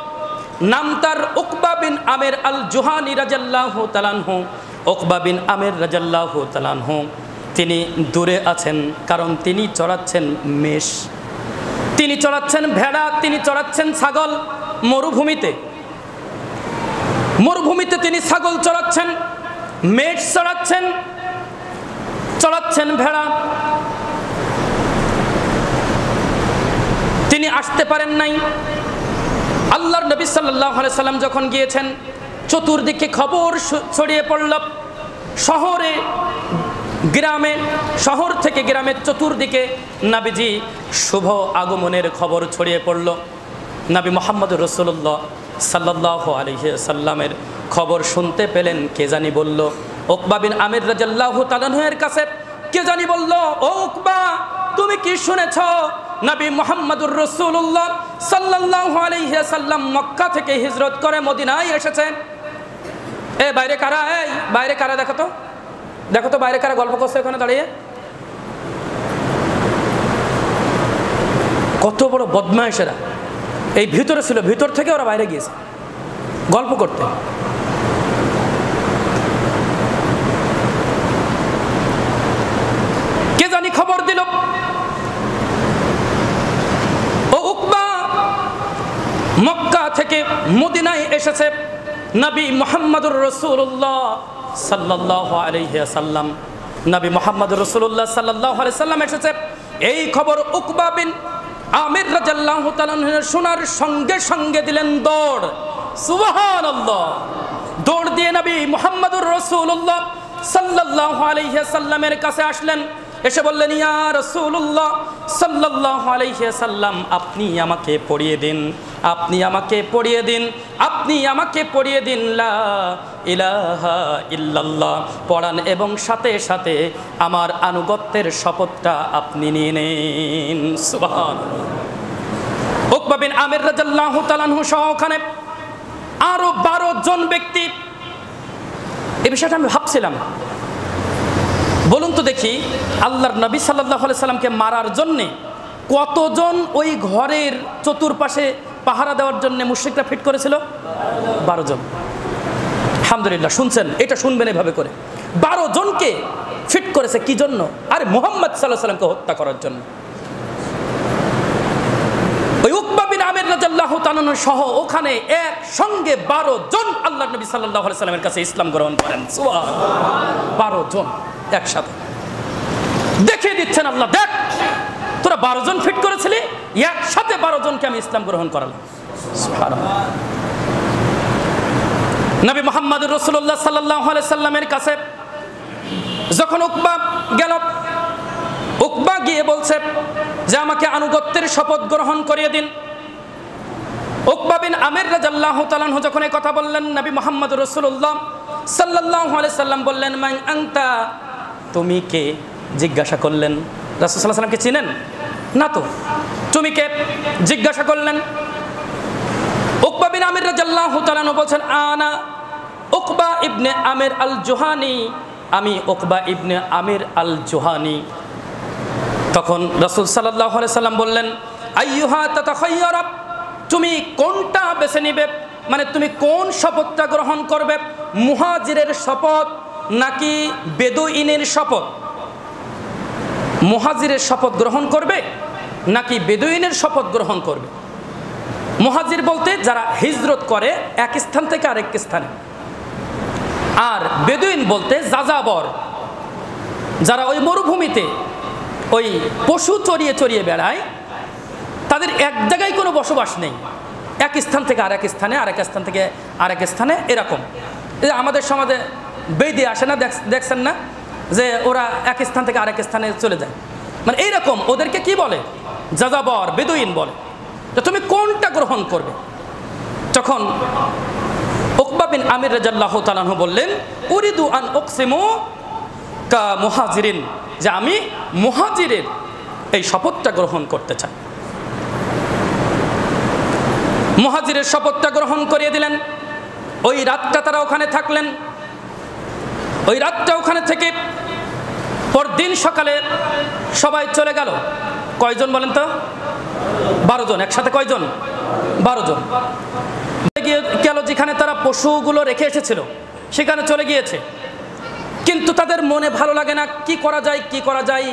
নাম তার উকবা বিন আমের আল জুহানি রাদিয়াল্লাহু তাআলা আনহু। উকবা বিন আমের রাদিয়াল্লাহু তাআলা আনহু তিনি দূরে আছেন, কারণ তিনি চড়াচ্ছেন মেষ, তিনি চড়াচ্ছেন ভেড়া, তিনি চড়াচ্ছেন ছাগল। মরুভূমিতে তিনি ছাগল চড়াচ্ছেন, মেষ চড়াচ্ছেন ভেড়া। তিনি আসতে পারেন নাই। আল্লাহর নবী সাল্লাল্লাহু আলাইহি সাল্লাম যখন গিয়েছেন, চতুর্দিকে খবর ছড়িয়ে পড়ল। শহরে গ্রামে, শহর থেকে গ্রামের চতুর্দিকে নবীজি শুভ আগমনের খবর ছড়িয়ে পড়ল। নবী মুহাম্মদ রাসূলুল্লাহ সাল্লাল্লাহু আলাইহি সাল্লামের খবর শুনতে পেলেন। কে জানি বলল, উকবা বিন আমির রাদিয়াল্লাহু তাআলা এর কাছে কে জানি বলল, ও উকবা, তুমি কি শুনেছ? নবী মুহাম্মদুর রাসূলুল্লাহ সাল্লাল্লাহু আলাইহি সাল্লাম মক্কা থেকে হিজরত করে মদিনায় এসেছেন। বাইরে কারা? বাইরে কারা? দেখো তো বাইরে কারা গল্প করছে ওখানে দাঁড়িয়ে। কত বড় বদমাইশেরা! এই ভিতরে ছিল, ভিতর থেকে ওরা বাইরে গিয়েছে গল্প করতে। কে জানি খবর দিল, ও উকবা, মক্কা থেকে মদিনায় এসেছে নবী মুহাম্মদুর রাসূলুল্লাহ সাল্লাল্লাহু আলাইহি সাল্লাম। নবী মুহাম্মদুর রাসূলুল্লাহ সাল্লাল্লাহু আলাইহি সাল্লাম এসেছে। এই খবর উকবা বিন আমির রাদিয়াল্লাহু তাআলা শোনার সঙ্গে সঙ্গে দিলেন দৌড়। সুবহানাল্লাহ। দৌড় দিয়ে নবী মুহাম্মদুর রাসূলুল্লাহ সাল্লাল্লাহু আলাইহি সাল্লামের কাছে আসলেন। এসে বললেন, ইয়া রাসূলুল্লাহ সাল্লাল্লাহু আলাইহি সাল্লাম, আপনি আমাকে পড়িয়ে দিন, আপনি আমাকে পড়িয়ে দিন, আপনি আমাকে পড়িয়ে দিন লা ইলাহা ইল্লাল্লাহ পড়ান, এবং সাথে সাথে আমার আনুগত্যের শপথটা আপনি নিয়ে নিন। সুবহানাল্লাহ। উকবা বিন আমির রাদিয়াল্লাহু তাআলা আনহু সহ ওখানে আরো 12 জন ব্যক্তি। এই বিষয়টা আমি ভাবছিলাম, বলুন তো দেখি, আল্লাহর নবী সাল্লাল্লাহু আলাইহি সাল্লামকে মারার জন্যে কতজন ওই ঘরের চতুর্পাশে পাহারা দেওয়ার জন্য মুশরিকরা ফিট করেছিল? 12 জন। আলহামদুলিল্লাহ, শুনছেন? এটা শুনবেন এভাবে করে। 12 জনকে ফিট করেছে কি জন্য? আরে মুহাম্মদ সাল্লাল্লাহু আলাইহি সাল্লামকে হত্যা করার জন্য। ওই উকবা বিন আমির রাদিয়াল্লাহু তাআলা সহ ওখানে একসঙ্গে 12 জন আল্লাহর নবী সাল্লাল্লাহু আলাইহি সাল্লামের কাছে ইসলাম গ্রহণ করেন। সুবহানাল্লাহ। 12 জন একসাথে। দেখিয়ে দিচ্ছেন আল্লাহ, দেখ তোরা 12 জন ফিট করেছিলি, একসাথে 12 জনকে আমি ইসলাম গ্রহণ করালাম। সুবহানাল্লাহ। নবী মুহাম্মদুর রাসূলুল্লাহ সাল্লাল্লাহু আলাইহি সাল্লামের কাছে যখন উকবা গেল, উকবা গিয়ে বলছে যে আমাকে আনুগত্যের শপথ গ্রহণ করিয়ে দিন। উকবা বিন আমির রাদিয়াল্লাহু তাআলা আনহু যখন এই কথা বললেন, নবী মুহাম্মদুর রাসূলুল্লাহ সাল্লাল্লাহু আলাইহি সাল্লাম বললেন, মান আনতা, তুমি কে? জিজ্ঞাসা করলেন। রাসূল সাল্লাল্লাহু আলাইহি সাল্লামকে চিনেন না তো, তুমি কে জিজ্ঞাসা করলেন। উকবা বিন আমির রাদিয়াল্লাহু তাআলা আনহু বলছেন, আনা উকবা ইবনে আমির আল জুহানি, আমি উকবা ইবনে আমির আল জুহানি। তখন রাসূল সাল্লাল্লাহু আলাইহি সাল্লাম বললেন, আইয়ুহা তাতাখায়্যারা, তুমি কোনটা বেছে নিবে, মানে তুমি কোন শপথটা গ্রহণ করবে, মুহাজিরের শপথ নাকি বেদুইনের শপথ? মুহাজিরের শপথ গ্রহণ করবে নাকি বেদুইনের শপথ গ্রহণ করবে? মুহাজির বলতে যারা হিজরত করে এক স্থান থেকে আরেক স্থানে, আর বেদুইন বলতে যাযাবর, যারা ওই মরুভূমিতে ওই পশু চড়িয়ে চড়িয়ে বেড়ায়, তাদের এক জায়গায় কোনো বসবাস নেই, এক স্থান থেকে আরেক স্থানে, আরেক স্থান থেকে আরেক স্থানে, এরকম। আমাদের সমাজে বেদে আসে না, দেখছেন না যে ওরা এক স্থান থেকে আরেক স্থানে চলে যায়, মানে এইরকম ওদেরকে কি বলে? যাযাবর, বেদুইন বলে। তো তুমি কোনটা গ্রহণ করবে? তখন উকবা বিন আমির রাদিয়াল্লাহু তাআলা আনহু বললেন, উরিদু আন উকসিমু কা মুহাজিরিন, যে আমি মুহাজিরের এই শপথটা গ্রহণ করতে চাই। মুহাজিরের শপথটা গ্রহণ করিয়ে দিলেন। ওই রাতটা তারা ওখানে থাকলেন। ওই রাতটা ওখানে থেকে পরদিন সকালে সবাই চলে গেল। কয়জন বলেন তো? 12 জন। একসাথে কয়জন? 12 জন গিয়ে গেল যেখানে তারা পশুগুলো রেখে এসেছিল, সেখানে চলে গিয়েছে। কিন্তু তাদের মনে ভালো লাগে না, কি করা যায়, কি করা যায়।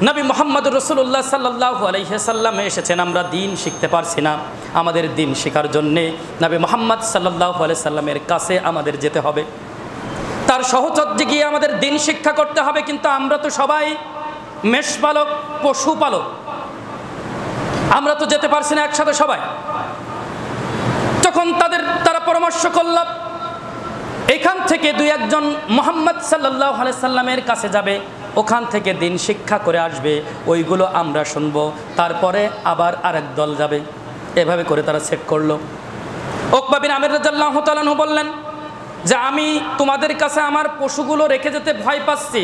নবী মুহাম্মদুর রাসূলুল্লাহ সাল্লাল্লাহু আলাইহি সাল্লাম এসেছেন, আমরা দিন শিখতে পারছি না, আমাদের দিন শেখার জন্যে নবী মুহাম্মদ সাল্লাল্লাহু আলাইহি সাল্লামের কাছে আমাদের যেতে হবে, তার সহচর্যে গিয়ে আমাদের দিন শিক্ষা করতে হবে। কিন্তু আমরা তো সবাই মেষপালক, পশুপালক, আমরা তো যেতে পারছি না একসাথে সবাই। তখন তারা পরামর্শ করল, এখান থেকে 2-1 জন মুহাম্মদ সাল্লাল্লাহু আলাইহি সাল্লামের কাছে যাবে, ওখান থেকে দিন শিক্ষা করে আসবে, ওইগুলো আমরা শুনবো, তারপরে আবার আরেক দল যাবে। এভাবে করে তারা সেট করলো। উকবা বিন আমির রাদিয়াল্লাহু তাআলা আনহু বললেন যে আমি তোমাদের কাছে আমার পশুগুলো রেখে যেতে ভয় পাচ্ছি,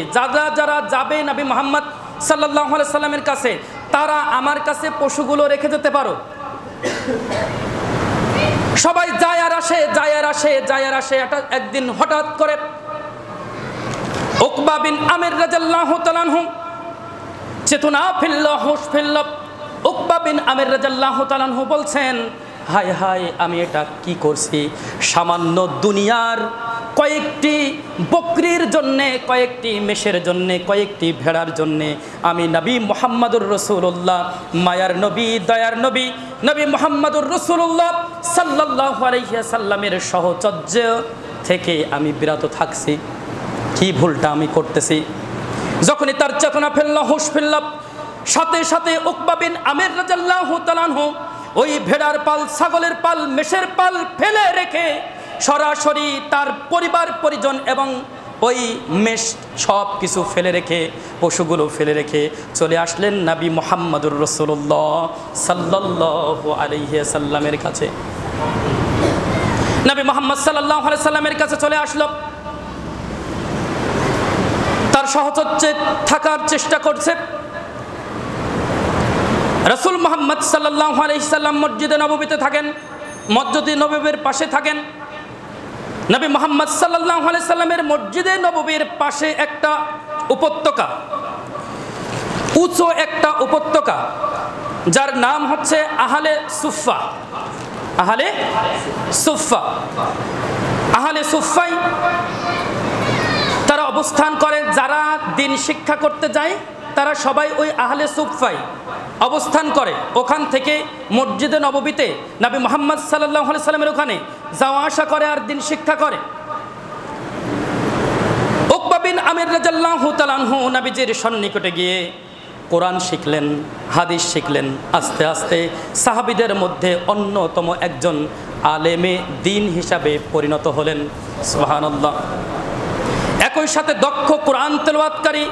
যারা যাবে নবী মুহাম্মদ সাল্লাল্লাহু আলাইহি সাল্লামের কাছে, তারা আমার কাছে পশুগুলো রেখে যেতে পারো। সবাই যায় আর আসে, যায় আর আসে, যায় আর আসে। একদিন হঠাৎ করে উকবা বিন আমির রাদিয়াল্লাহু তাআলা আনহু চেতনা ফিরল, হুঁশ ফিরল। উকবা বিন আমির রাদিয়াল্লাহু তাআলা আনহু বলছেন, হায় হায়, আমি এটা কি করছি? সামান্য দুনিয়ার কয়েকটি বকরির জন্যে, কয়েকটি মেষের জন্যে, কয়েকটি ভেড়ার জন্যে আমি নবী মুহাম্মদুর রাসূলুল্লাহ, মায়ার নবী, দয়ার নবী, নবী মুহাম্মদুর রাসূলুল্লাহ সাল্লাল্লাহু আলাইহি সাল্লামের সাহচর্য থেকে আমি বিরত থাকছি। কি ভুলটা আমি করতেছি? যখনই তার চেতনা ফেলল, হুঁশ ফেলল, সাথে সাথে উকবা বিন আমির রাদিয়াল্লাহু তাআলা আনহু ওই ভেড়ার পাল, ছাগলের পাল, মেষের পাল ফেলে রেখে সরাসরি তার পরিবার পরিজন এবং ওই মেষ সব কিছু ফেলে রেখে, পশুগুলো ফেলে রেখে চলে আসলেন নবী মুহাম্মদুর রাসূলুল্লাহ সাল্লাল্লাহু আলাইহি সাল্লামের কাছে। নবী মুহাম্মদ সাল্লাল্লাহু আলাইহি সাল্লামের কাছে চলে আসলো, তার সাহচর্যে থাকার চেষ্টা করছে। রাসূল মুহাম্মদ সাল্লাল্লাহু আলাইহি সাল্লাম মসজিদে নববীতে থাকেন, মসজিদে নববীর পাশে থাকেন। নবী মুহাম্মদ সাল্লাল্লাহু আলাইহি সাল্লামের মসজিদে নববীর পাশে একটা উপত্যকা, উঁচু একটা উপত্যকা, যার নাম হচ্ছে আহলে সুফা। আহলে সুফা, আহলে সুফাই তারা অবস্থান করে। যারা দিন শিক্ষা করতে যায় তারা সবাই ওই আহলে সুফাই অবস্থান করে। ওখান থেকে মসজিদে নববীতে নবী মুহাম্মদ সাল্লাল্লাহু আলাইহি সাল্লামের ওখানে যাওয়া আসা করে আর দিন শিক্ষা করে। উকবা বিন আমির রাদিয়াল্লাহু তাআলা আনহু নবীজির সন্নিকটে গিয়ে কোরআন শিখলেন, হাদিস শিখলেন। আস্তে আস্তে সাহাবীদের মধ্যে অন্যতম একজন আলেমে দ্বীন হিসাবে পরিণত হলেন। সুবহানাল্লাহ। একই সাথে দক্ষ কোরআন তেলাওয়াতকারী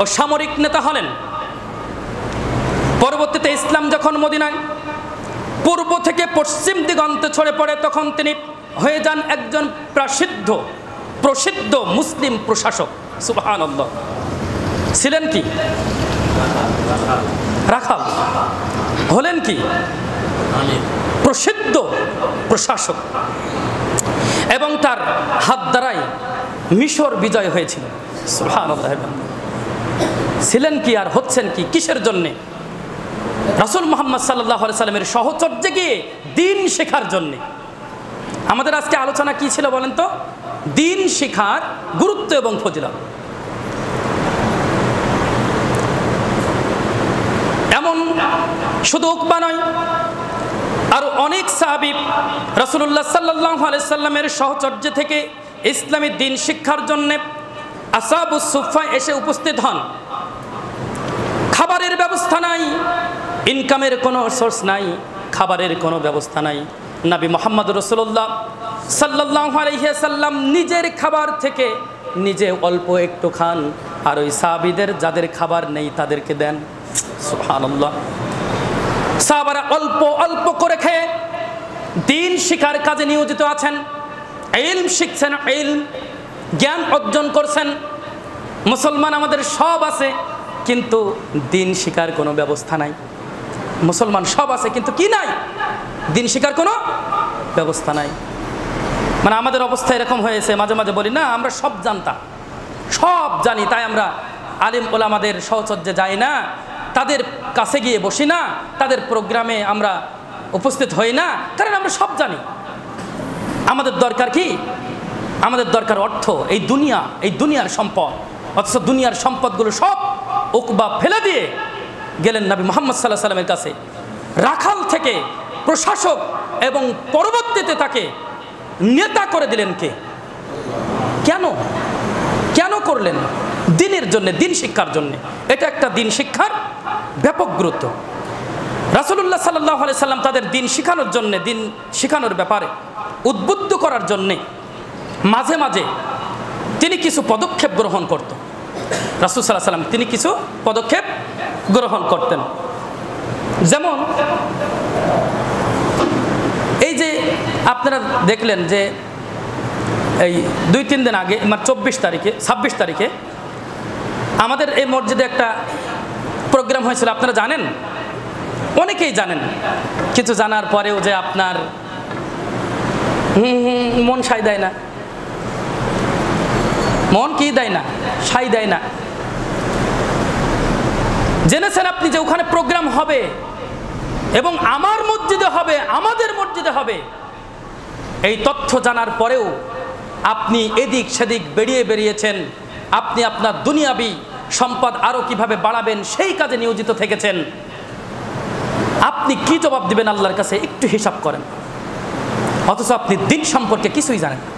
ও সামরিক নেতা হলেন। পরবর্তীতে ইসলাম যখন মদিনায় পূর্ব থেকে পশ্চিম দিগন্তে ছড়ে পড়ে, তখন তিনি হয়ে যান একজন প্রসিদ্ধ মুসলিম প্রশাসক। সুবহানাল্লাহ। ছিলেন কি? রাখাল। হলেন কি? প্রসিদ্ধ প্রশাসক। এবং তার হাত দ্বারাই মিশর বিজয় হয়েছিল। সুবহানাল্লাহ। ছিলেন কি আর হচ্ছেন কি কিসের জন্যে? রাসূল মুহাম্মদ সাল্লাল্লাহু আলাইহি সাল্লামের সহচর্যে গিয়ে দ্বীন শেখার জন্যে। আমাদের আজকে আলোচনা কি ছিল বলেন তো? দ্বীন শেখার গুরুত্ব এবং ফজিলত। এমন শুধু উকবা নয়, আরো অনেক সাহাবী রাসূলুল্লাহ সাল্লাল্লাহু আলাইহি সাল্লামের সহচর্যে থেকে ইসলামী দ্বীন শিক্ষার জন্য আসহাবুস সুফফা এসে উপস্থিত হন। খাবারের ব্যবস্থা নাই, ইনকামের কোনো সোর্স নাই, খাবারের কোনো ব্যবস্থা নাই। নবী মুহাম্মদ রাসূলুল্লাহ সাল্লাল্লাহু আলাইহি সাল্লাম নিজের খাবার থেকে নিজে অল্প একটু খান, আর ওই সাহাবীদের যাদের খাবার নেই তাদেরকে দেন। সুবহানাল্লাহ। সাহাবারা অল্প অল্প করে খেয়ে দ্বীন শিক্ষার কাজে নিয়োজিত আছেন। ইলম শিখছেন, ইলম জ্ঞান অর্জন করছেন। মুসলমান আমাদের সব আছে, কিন্তু দ্বীন শিক্ষার কোনো ব্যবস্থা নাই। মুসলমান সব আছে, কিন্তু কি নাই? দ্বীন শিক্ষার কোনো ব্যবস্থা নাই। মানে আমাদের অবস্থা এরকম হয়েছে, মাঝে মাঝে বলি না, আমরা সব জানতাম, সব জানি, তাই আমরা আলিম ওলামাদের সহচর্যে যাই না, তাদের কাছে গিয়ে বসি না, তাদের প্রোগ্রামে আমরা উপস্থিত হই না, কারণ আমরা সব জানি। আমাদের দরকার কি? আমাদের দরকার অর্থ, এই দুনিয়ার সম্পদ। অথচ দুনিয়ার সম্পদগুলো সব উকবা ফেলে দিয়ে গেলেন নবী মুহাম্মদ সাল্লাল্লাহু আলাইহি সাল্লামের কাছে। রাখাল থেকে প্রশাসক এবং পরবর্তীতে তাকে নেতা করে দিলেন কে? কেন করলেন? দ্বীনের জন্য, দ্বীন শিক্ষার জন্য। এটা একটা দ্বীন শিক্ষার ব্যাপক গুরুত্ব। রাসূলুল্লাহ সাল্লাল্লাহু আলাইহি সাল্লাম তাদের দ্বীন শিখানোর জন্য, দ্বীন শিখানোর ব্যাপারে উদ্বুদ্ধ করার জন্যে মাঝে মাঝে তিনি কিছু পদক্ষেপ গ্রহণ করতেন। রাসূল সাল্লাল্লাহু আলাইহি সাল্লাম তিনি কিছু পদক্ষেপ গ্রহণ করতেন। যেমন এই যে আপনারা দেখলেন যে এই 2-3 দিন আগে, মানে 26 তারিখে আমাদের এই মসজিদে একটা প্রোগ্রাম হয়েছিল। আপনারা জানেন, অনেকেই জানেন, কিছু জানার পরেও যে আপনার মন সায় দেয় না। মন কি দেয় না? সায় দেয় না। জেনেছেন আপনি যে ওখানে প্রোগ্রাম হবে এবং আমার মসজিদে হবে, আমাদের মসজিদে হবে। এই তথ্য জানার পরেও আপনি এদিক সেদিক বেরিয়েছেন। আপনি আপনার দুনিয়াবি সম্পদ আরো কিভাবে বাড়াবেন সেই কাজে নিয়োজিত থেকেছেন। আপনি কি জবাব দিবেন আল্লাহর কাছে? একটু হিসাব করেন। অথচ আপনি দ্বীন সম্পর্কে কিছুই জানেন না।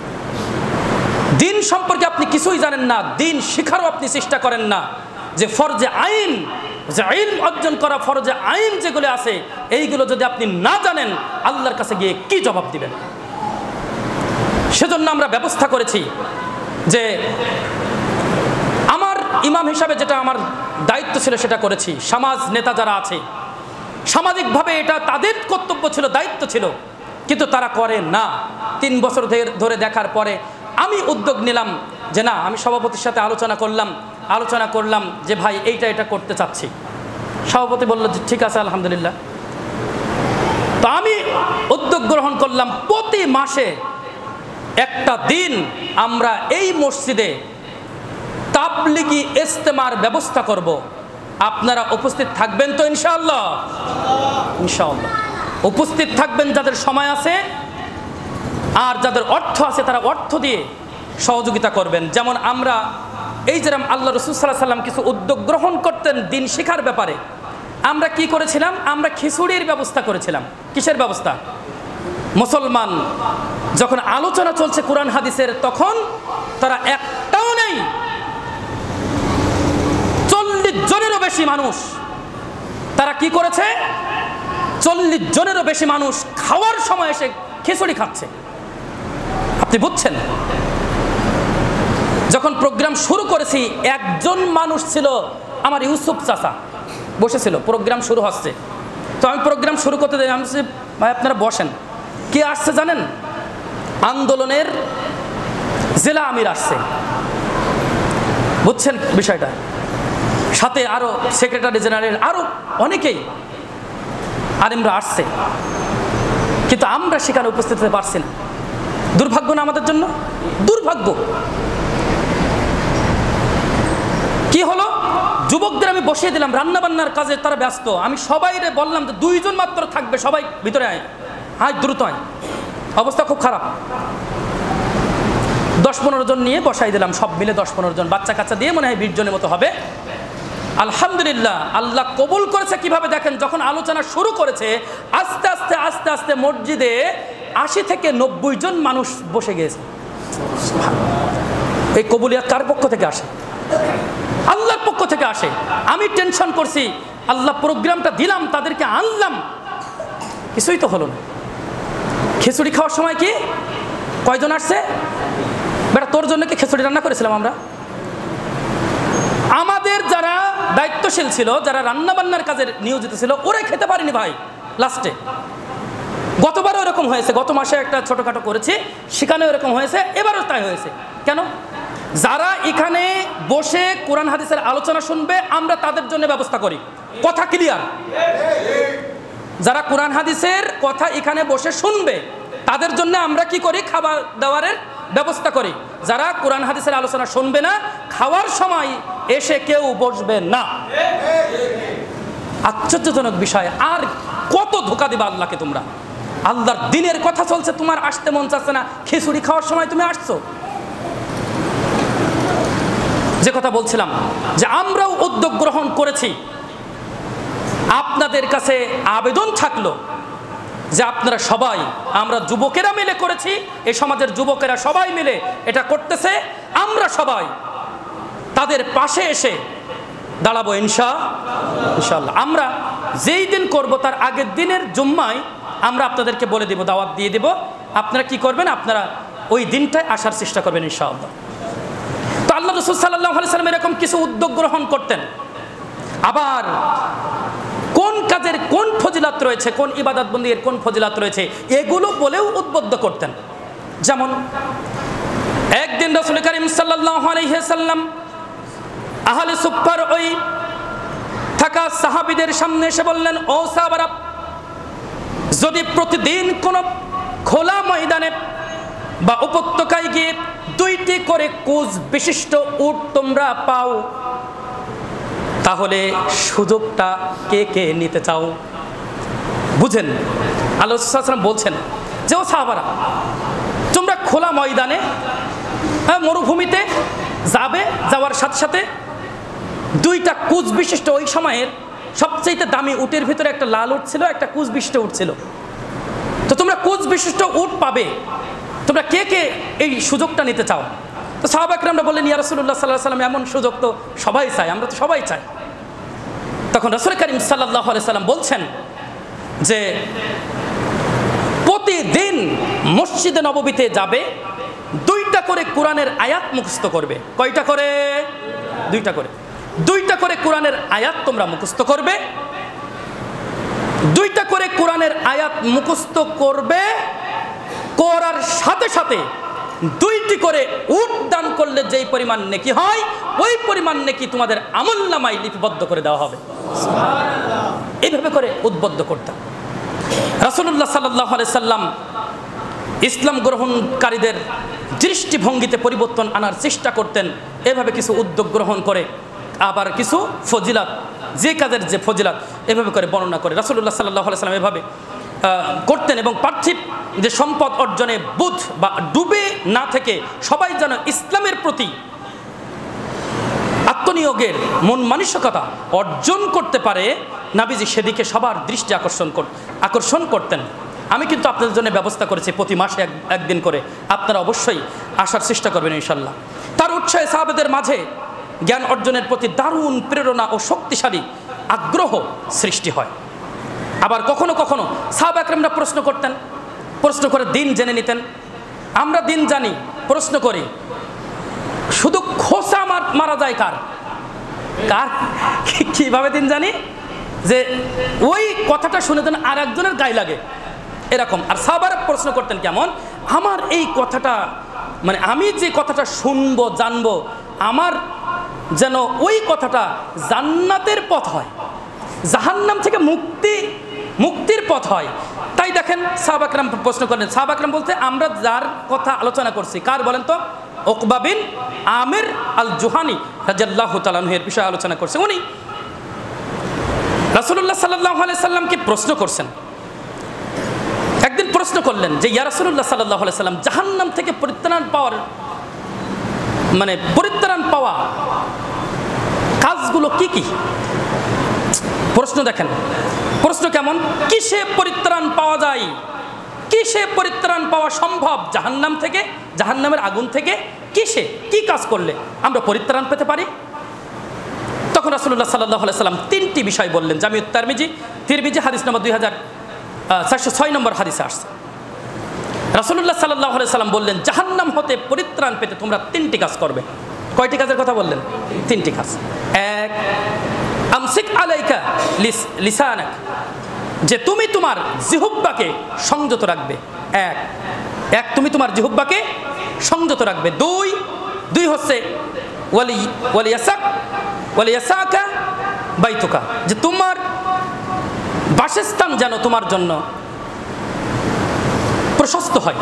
দ্বীন সম্পর্কে আপনি কিছুই জানেন না। দ্বীন শিখারও আপনি চেষ্টা করেন না। যে ফরজে আইন, যে ইলম অর্জন করা ফরজে আইন যেগুলো আছে, এইগুলো যদি আপনি না জানেন, আল্লাহর কাছে গিয়ে কি জবাব দিবেন? সেজন্য আমরা ব্যবস্থা করেছি যে আমার ইমাম হিসাবে যেটা আমার দায়িত্ব ছিল সেটা করেছি। সমাজ নেতা যারা আছে, সামাজিকভাবে এটা তাদের কর্তব্য ছিল, দায়িত্ব ছিল, কিন্তু তারা করে না। 3 বছর ধরে দেখার পরে আমি উদ্যোগ নিলাম যে না, আমি সভাপতির সাথে আলোচনা করলাম যে ভাই এটা করতে চাচ্ছি। সভাপতি বলল যে ঠিক আছে, আলহামদুলিল্লাহ। তো আমি উদ্যোগ গ্রহণ করলাম, প্রতি মাসে একটা দিন আমরা এই মসজিদে তাবলিগি ইজতেমার ব্যবস্থা করব। আপনারা উপস্থিত থাকবেন তো? ইনশাআল্লাহ। উপস্থিত থাকবেন যাদের সময় আছে, আর যাদের অর্থ আছে তারা অর্থ দিয়ে সহযোগিতা করবেন। যেমন আমরা এই যেরকম আল্লাহ রাসূল সাল্লাল্লাহু আলাইহি সাল্লাম কিছু উদ্যোগ গ্রহণ করতেন দ্বীন শিখার ব্যাপারে, আমরা কি করেছিলাম? আমরা খিচুড়ির ব্যবস্থা করেছিলাম। কিসের ব্যবস্থা? মুসলমান যখন আলোচনা চলছে কোরআন হাদিসের, তখন তারা একটাও নেই জনেরও বেশি মানুষ, তারা কি করেছে, 40 জনেরও বেশি মানুষ খাওয়ার সময় এসে খিচুড়ি খাচ্ছে। আপনি বুঝছেন? যখন প্রোগ্রাম শুরু করেছি, একজন মানুষ ছিল, আমার ইউসুফ চাচা বসেছিল, প্রোগ্রাম শুরু হচ্ছে। তো আমি প্রোগ্রাম শুরু করতে দিই, আমি বলছি ভাই আপনারা বসেন। কে আসছে জানেন? আন্দোলনের জেলা আমির আসছে, বুঝছেন বিষয়টা, সাথে আরো সেক্রেটারি জেনারেল, আরো অনেকেই আলেমরা আসছে, কিন্তু আমরা সেখানে উপস্থিত হতে পারছি না। দুর্ভাগ্য না আমাদের জন্য? দুর্ভাগ্য। কি হলো, যুবকদের আমি বসিয়ে দিলাম, রান্না বান্নার কাজে তারা ব্যস্ত। আমি সবাইরে বললাম যে 2 জন মাত্র থাকবে, সবাই ভিতরে আয়, আয় দ্রুত আয়। অবস্থা খুব খারাপ। 10-15 জন নিয়ে বসাই দিলাম, সব মিলে 10-15 জন, বাচ্চা কাচ্চা দিয়ে মনে হয় 20 জনের মতো হবে। আলহামদুলিল্লাহ, আল্লাহ কবুল করেছে কিভাবে দেখেন, যখন আলোচনা শুরু করেছে আস্তে আস্তে আস্তে আস্তে মসজিদে 80 থেকে 90 জন মানুষ বসে গিয়েছে। এই কবুলিয়াত কার পক্ষ থেকে আসে? আল্লাহর পক্ষ থেকে আসে। আমি টেনশন করছি, আল্লাহ প্রোগ্রামটা দিলাম, তাদেরকে আনলাম, কিছুই তো হলো না। খিচুড়ি খাওয়ার সময় কি কয়জন আসছে? বেটা তোর জন্য কি খিচুড়ি রান্না করেছিলাম আমরা? আমাদের যারা দায়িত্বশীল ছিল, যারা রান্না বান্নার কাজে নিয়োজিত ছিল, ওরাই খেতে পারিনি ভাই লাস্টে। গতবারও এরকম হয়েছে, গত মাসে একটা ছোটখাটো করেছি, সেখানেও এরকম হয়েছে, এবারও তাই হয়েছে। কেন? যারা এখানে বসে কোরআন হাদিসের আলোচনা শুনবে, আমরা তাদের জন্য ব্যবস্থা করি। কথা ক্লিয়ার? যারা কোরআন হাদিসের কথা এখানে বসে শুনবে, তাদের জন্য আমরা কি করি, খাবার দাবারের ব্যবস্থা করি। যারা কোরআন হাদিসের আলোচনা শুনবে না, খাওয়ার সময় এসে কেউ বসবে না। আশ্চর্যজনক বিষয়। আর কত ধোঁকা দিবা আল্লাহকে তোমরা? আল্লাহর দিনের কথা চলছে, তোমার আসতে মন চাচ্ছে না, খিচুড়ি খাওয়ার সময় তুমি আসছো। যে কথা বলছিলাম, যে আমরাও উদ্যোগ গ্রহণ করেছি, আপনাদের কাছে আবেদন থাকলো যে আপনারা সবাই, আমরা যুবকেরা মিলে করেছি, এই সমাজের যুবকেরা সবাই মিলে এটা করতেছে, আমরা সবাই তাদের পাশে এসে দাঁড়াবো ইনশাআল্লাহ। আমরা যেই দিন করব তার আগের দিনের জুম্মায় আমরা আপনাদেরকে বলে দেব, দাওয়াত দিয়ে দেব, আপনারা কি করবেন, আপনারা ওই দিনটায় আসার চেষ্টা করবেন ইনশাআল্লাহ। তো আল্লাহ রাসূল সাল্লাল্লাহু আলাইহি ওয়াসাল্লাম এরকম কিছু উদ্যোগ গ্রহণ করতেন। আবার কোন কাজের কোন ফজিলাত রয়েছে, কোন ইবাদত বন্দির কোন ফজিলাত রয়েছে, এগুলো বলেও উদ্বুদ্ধ করতেন। যেমন একদিন রাসূল করিম সাল্লাল্লাহু আলাইহি ওয়াসাল্লাম আহলে সুফফার ওই থাকা সাহাবীদের সামনে এসে বললেন, ও সাহাবারা, যদি প্রতিদিন কোন খোলা ময়দানে বা উপত্যকায় গিয়ে 2টি করে কোচ বিশিষ্ট উট তোমরা পাও, তাহলে সুযোগটা কে কে নিতে চাও? বুঝেন, আল্লাহ রাসূল সাল্লাল্লাহু আলাইহি ওয়াসাল্লাম বলছেন যে ও সাহাবারা, তোমরা খোলা ময়দানে, মরুভূমিতে যাবে, যাওয়ার সাথে সাথে 2টা কুচ বিশিষ্ট, ওই সময়ের সবচেয়ে দামি উটের ভিতরে একটা লাল উট ছিল, একটা কুচ বিশিষ্ট উট ছিল। তো তোমরা কুচ বিশিষ্ট উট পাবে, তোমরা কে কে এই সুযোগটা নিতে চাও? তো সাহাবা কিরামরা বললেন, ইয়া রাসূলুল্লাহ সাল্লাল্লাহু আলাইহি ওয়াসাল্লাম, এমন সুযোগ তো সবাই চায়, আমরা তো সবাই চাই। তখন রাসূল করিম সাল্লাল্লাহু আলাইহি ওয়াসাল্লাম বলছেন যে প্রতিদিন মসজিদে নববীতে যাবে, 2টা করে কোরআনের আয়াত মুখস্থ করবে। কয়টা করে? 2টা করে। 2টা করে কোরআনের আয়াত তোমরা মুখস্থ করবে। 2টা করে কোরআনের আয়াত মুখস্থ করবে, করার সাথে সাথে 2টি করে উট দান করলে যেই পরিমাণ নেকি হয়, ওই পরিমাণ নেকি তোমাদের আমলনামায় লিপিবদ্ধ করে দেওয়া হবে। সুবহানাল্লাহ। এইভাবে করে উদ্বুদ্ধ করতেন রাসূলুল্লাহ সাল্লাল্লাহু আলাইহি সাল্লাম। ইসলাম গ্রহণকারীদের দৃষ্টিভঙ্গিতে পরিবর্তন আনার চেষ্টা করতেন, এভাবে কিছু উদ্যোগ গ্রহণ করে। আবার কিছু ফজিলাত, যে কাজের যে ফজিলাত, এভাবে করে বর্ণনা করে রাসূলুল্লাহ সাল্লাল্লাহু আলাইহি সাল্লাম এভাবে করতেন। এবং পার্থিব যে সম্পদ অর্জনে বুধ বা ডুবে না থেকে সবাই যেন ইসলামের প্রতি আত্মনিয়োগের মন মানসিকতা অর্জন করতে পারে, নবীজি সেদিকে সবার দৃষ্টি আকর্ষণ করতেন। আমি কিন্তু আপনাদের জন্য ব্যবস্থা করেছি প্রতি মাসে একদিন করে, আপনারা অবশ্যই আসার চেষ্টা করবেন ইনশাল্লাহ। তার উৎসাহে সাহাবাদের মাঝে জ্ঞান অর্জনের প্রতি দারুণ প্রেরণা ও শক্তিশালী আগ্রহ সৃষ্টি হয়। আবার কখনো কখনো সাহাবা একরামরা প্রশ্ন করতেন, প্রশ্ন করে দিন জেনে নিতেন। আমরা দিন জানি, প্রশ্ন করি, শুধু খোসা মারা যায় কার কার কিভাবে দিন জানি? যে ওই কথাটা শুনে দেন আর একজনের গায়ে লাগে এরকম। আর সাহাবারা প্রশ্ন করতেন কেমন, আমার এই কথাটা মানে আমি যে কথাটা শুনবো জানবো, আমার যেন ওই কথাটা জান্নাতের পথ হয়, জাহান্নাম থেকে মুক্তির পথ হয়। তাই দেখেন সাহাবা একরাম প্রশ্ন করলেন। সাহাবা একরাম বলতে আমরা যার কথা আলোচনা করছি কার বলেন তো? উকবা বিন আমির আল জুহানি রাদিয়াল্লাহু তাআলা আনহু এর বিষয়ে আলোচনা করছে। উনি রাসূলুল্লাহ সাল্লাল্লাহু আলাইহি সাল্লামকে প্রশ্ন করছেন। একদিন প্রশ্ন করলেন যে ইয়া রাসূলুল্লাহ সাল্লাল্লাহু আলাইহি সাল্লাম, জাহান্নাম থেকে পরিত্রাণ পাওয়া কাজগুলো কি কি? প্রশ্ন দেখেন, প্রশ্ন কেমন, কিসে পরিত্রাণ পাওয়া যায়, কিসে পরিত্রাণ পাওয়া সম্ভব জাহান্নাম থেকে, জাহান্নামের আগুন থেকে? কিসে, কি কাজ করলে আমরা পরিত্রাণ পেতে পারি? তখন রাসূলুল্লাহ সাল্লাল্লাহু আলাইহি সাল্লাম তিনটি বিষয় বললেন। জামিউত তিরমিজি হাদিস নম্বর 2406 নম্বর হাদিসে আসছে। রাসূলুল্লাহ সাল্লাল্লাহু আলাইহি সাল্লাম বললেন, জাহান্নাম হতে পরিত্রাণ পেতে তোমরা তিনটি কাজ করবে। কয়টি কাজের কথা বললেন? তিনটি কাজ। এক, আমসিক আলাইকা লিসানাক, যে তুমি তোমার জিহ্বাকে সংযত রাখবে। এক তুমি তোমার জিহ্বাকে সংযত রাখবে। দুই হচ্ছে ওয়ালিয়াসাকা বাইতুকা, যে তোমার বাসস্থান যেন তোমার জন্য প্রশস্ত হয়।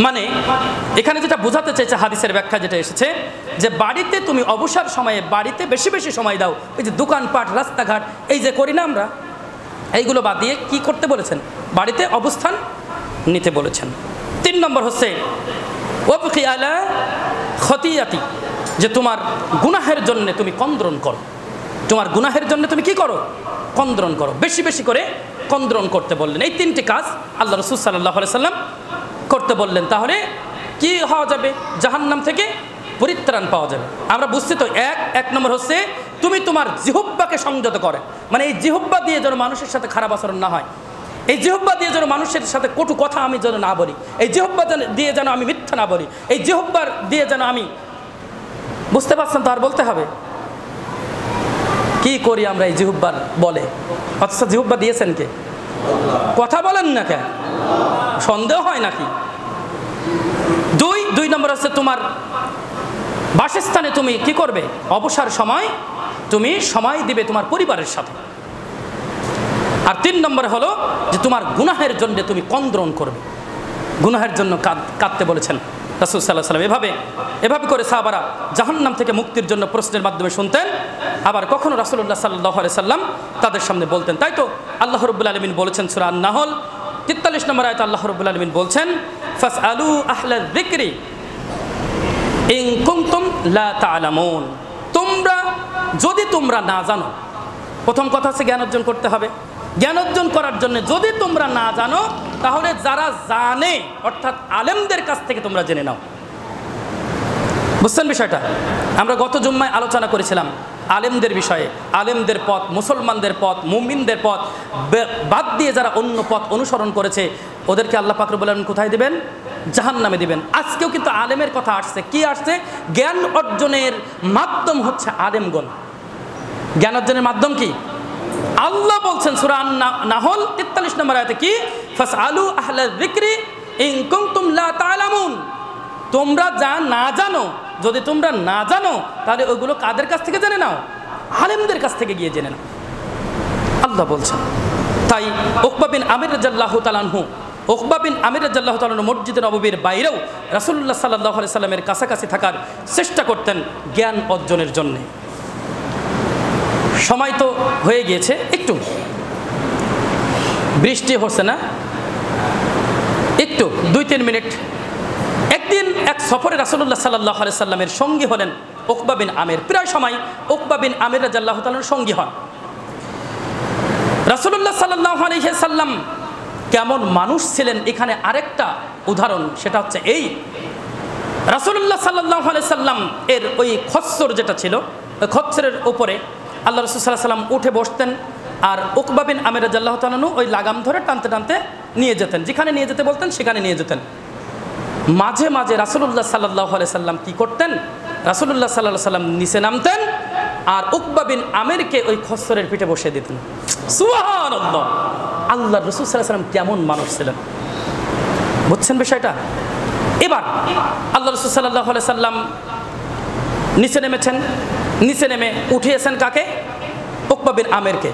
মানে এখানে যেটা বোঝাতে চাইছে, হাদিসের ব্যাখ্যা যেটা এসেছে, যে বাড়িতে তুমি অবসর সময়ে বাড়িতে বেশি বেশি সময় দাও। এই যে দোকানপাট, রাস্তাঘাট এই যে করি না আমরা, এইগুলো বাদ দিয়ে কি করতে বলেছেন? বাড়িতে অবস্থান নিতে বলেছেন। 3 নম্বর হচ্ছে ওয়াবকি আলা খতিয়াতি, যে তোমার গুনাহের জন্য তুমি কন্দ্রণ করো। তোমার গুনাহের জন্য তুমি কি করো? কন্দ্রণ করো, বেশি বেশি করে কন্দ্রণ করতে বললেন। এই তিনটি কাজ আল্লাহ রাসূল সাল্লাল্লাহু আলাইহি সাল্লাম করতে বললেন। তাহলে কি হওয়া যাবে? জাহান্নাম থেকে পরিত্রাণ পাওয়া যাবে। আমরা বুঝছি তো, এক নম্বর হচ্ছে তুমি তোমার জিহ্বাকে সংযত করে, মানে এই জিহ্বা দিয়ে যেন মানুষের সাথে খারাপ আচরণ না হয়, এই জিহ্বা দিয়ে যেন মানুষের সাথে কটু কথা আমি যেন না বলি, এই জিহ্বা দিয়ে যেন আমি মিথ্যা না বলি, এই জিহ্বা দিয়ে যেন আমি, বুঝতে পারছেন তো? আর বলতে হবে কি করি আমরা এই জিহ্বার বলে, অথচ জিহ্বা দিয়েছেন কে? কথা বলেন না কেন? সন্দেহ হয় নাকি? দুই নম্বর হচ্ছে তোমার বাসস্থানে তুমি কি করবে? অবসর সময় তুমি সময় দিবে তোমার পরিবারের সাথে। আর 3 নম্বর হলো যে তোমার গুনাহের জন্য তুমি কন্দ্রণ করবে, গুনাহের জন্য কাঁদতে বলেছেন রাসূল সাল্লাল্লাহু আলাইহি সাল্লাম। এভাবে করে সাহাবারা জাহান্নাম থেকে মুক্তির জন্য প্রশ্নের মাধ্যমে শুনতেন, আবার কখনো রাসূলুল্লাহ সাল্লাল্লাহু আলাইহি সাল্লাম তাদের সামনে বলতেন। তাই তো আল্লাহ রাব্বুল আলামিন বলেছেন সূরা আন-নাহল 43 নম্বর আয়াতে আল্লাহ রাব্বুল আলামিন বলছেন, ফাসআলু আহলা যিকরি ইন কুনতুম লা তা'লামুন, যদি তোমরা না জানো। প্রথম কথা হচ্ছে জ্ঞান অর্জন করতে হবে। জ্ঞান অর্জন করার জন্য যদি তোমরা না জানো, তাহলে যারা জানে অর্থাৎ আলেমদের কাছ থেকে তোমরা জেনে নাও। বুঝছেন বিষয়টা? আমরা গত জুম্মায় আলোচনা করেছিলাম আলেমদের বিষয়ে, আলেমদের পথ, মুসলমানদের পথ, মুমিনদের পথ বাদ দিয়ে যারা অন্য পথ অনুসরণ করেছে ওদেরকে আল্লাহ পাক রব্বুল আলামিন কোথায় দিবেন? জাহান্নামে দিবেন। আজকেও কিন্তু আলেমের কথা আসছে। কি আসছে? জ্ঞান অর্জনের মাধ্যম হচ্ছে আলেমগণ। জ্ঞান অর্জনের মাধ্যম কি? আল্লাহ বলছেন সূরা আন-নাহল 43 নম্বর আয়াতে কি? ফাসআলু আহলা যিকরি ইন কুনতুম লা তা'লামুন, তোমরা যা না জানো, যদি তোমরা না জানো তাহলে ওইগুলো কাদের কাছ থেকে জেনে নাও? আলেমদের কাছ থেকে গিয়ে জেনে নাও, আল্লাহ বলছেন। তাই উকবা বিন আমির রাদিয়াল্লাহু তাআলা আনহু, উকবা বিন আমির রাদিয়াল্লাহু তাআলা আনহু মসজিদে নববীর বাইরেও রাসূলুল্লাহ সাল্লাল্লাহু আলাইহি সাল্লামের কাছাকাছি থাকার চেষ্টা করতেন জ্ঞান অর্জনের জন্য। সময় তো হয়ে গিয়েছে, একটু বৃষ্টি হচ্ছে না, একটু 2-3 মিনিট। একদিন এক সফরে রাসূলুল্লাহ সাল্লাল্লাহু আলাইহি সাল্লামের সঙ্গী হলেন উকবা বিন আমির। প্রায় সময় উকবা বিন আমির রাদিয়াল্লাহু তাআলার সঙ্গী হন। রাসূলুল্লাহ সাল্লাল্লাহু আলাইহি সাল্লাম কেমন মানুষ ছিলেন এখানে আরেকটা উদাহরণ, সেটা হচ্ছে এই রাসূলুল্লাহ সাল্লাল্লাহু আলাইহি সাল্লাম এর ওই খচ্চর যেটা ছিল, ওই খচ্চরের উপরে আল্লাহ রাসূল সাল্লাল্লাহু আলাইহি সাল্লাম উঠে বসতেন, আর উকবা বিন আমির রাদিয়াল্লাহু তাআলা আনহু ওই লাগাম ধরে টানতে টানতে নিয়ে যেতেন, যেখানে নিয়ে যেতে বলতেন সেখানে নিয়ে যেতেন। মাঝে মাঝে রাসূলুল্লাহ সাল্লাল্লাহু আলাইহি সাল্লাম কি করতেন, রাসূলুল্লাহ সাল্লাল্লাহু আলাইহি সাল্লাম নিচে নামতেন আর উকবা বিন আমিরকে ওই খচ্চরের পিঠে বসিয়ে দিতেন। সুবহানাল্লাহ! আল্লাহ রাসূল সাল্লাল্লাহু আলাইহি সাল্লাম কেমন মানুষ ছিলেন, বুঝছেন বিষয়টা? এবার আল্লাহ রাসূল সাল্লাল্লাহু আলাইহি সাল্লাম নিচে নেমেছেন, নিচে নেমে উঠিয়েছেন কাকে? উকবা বিন আমিরকে।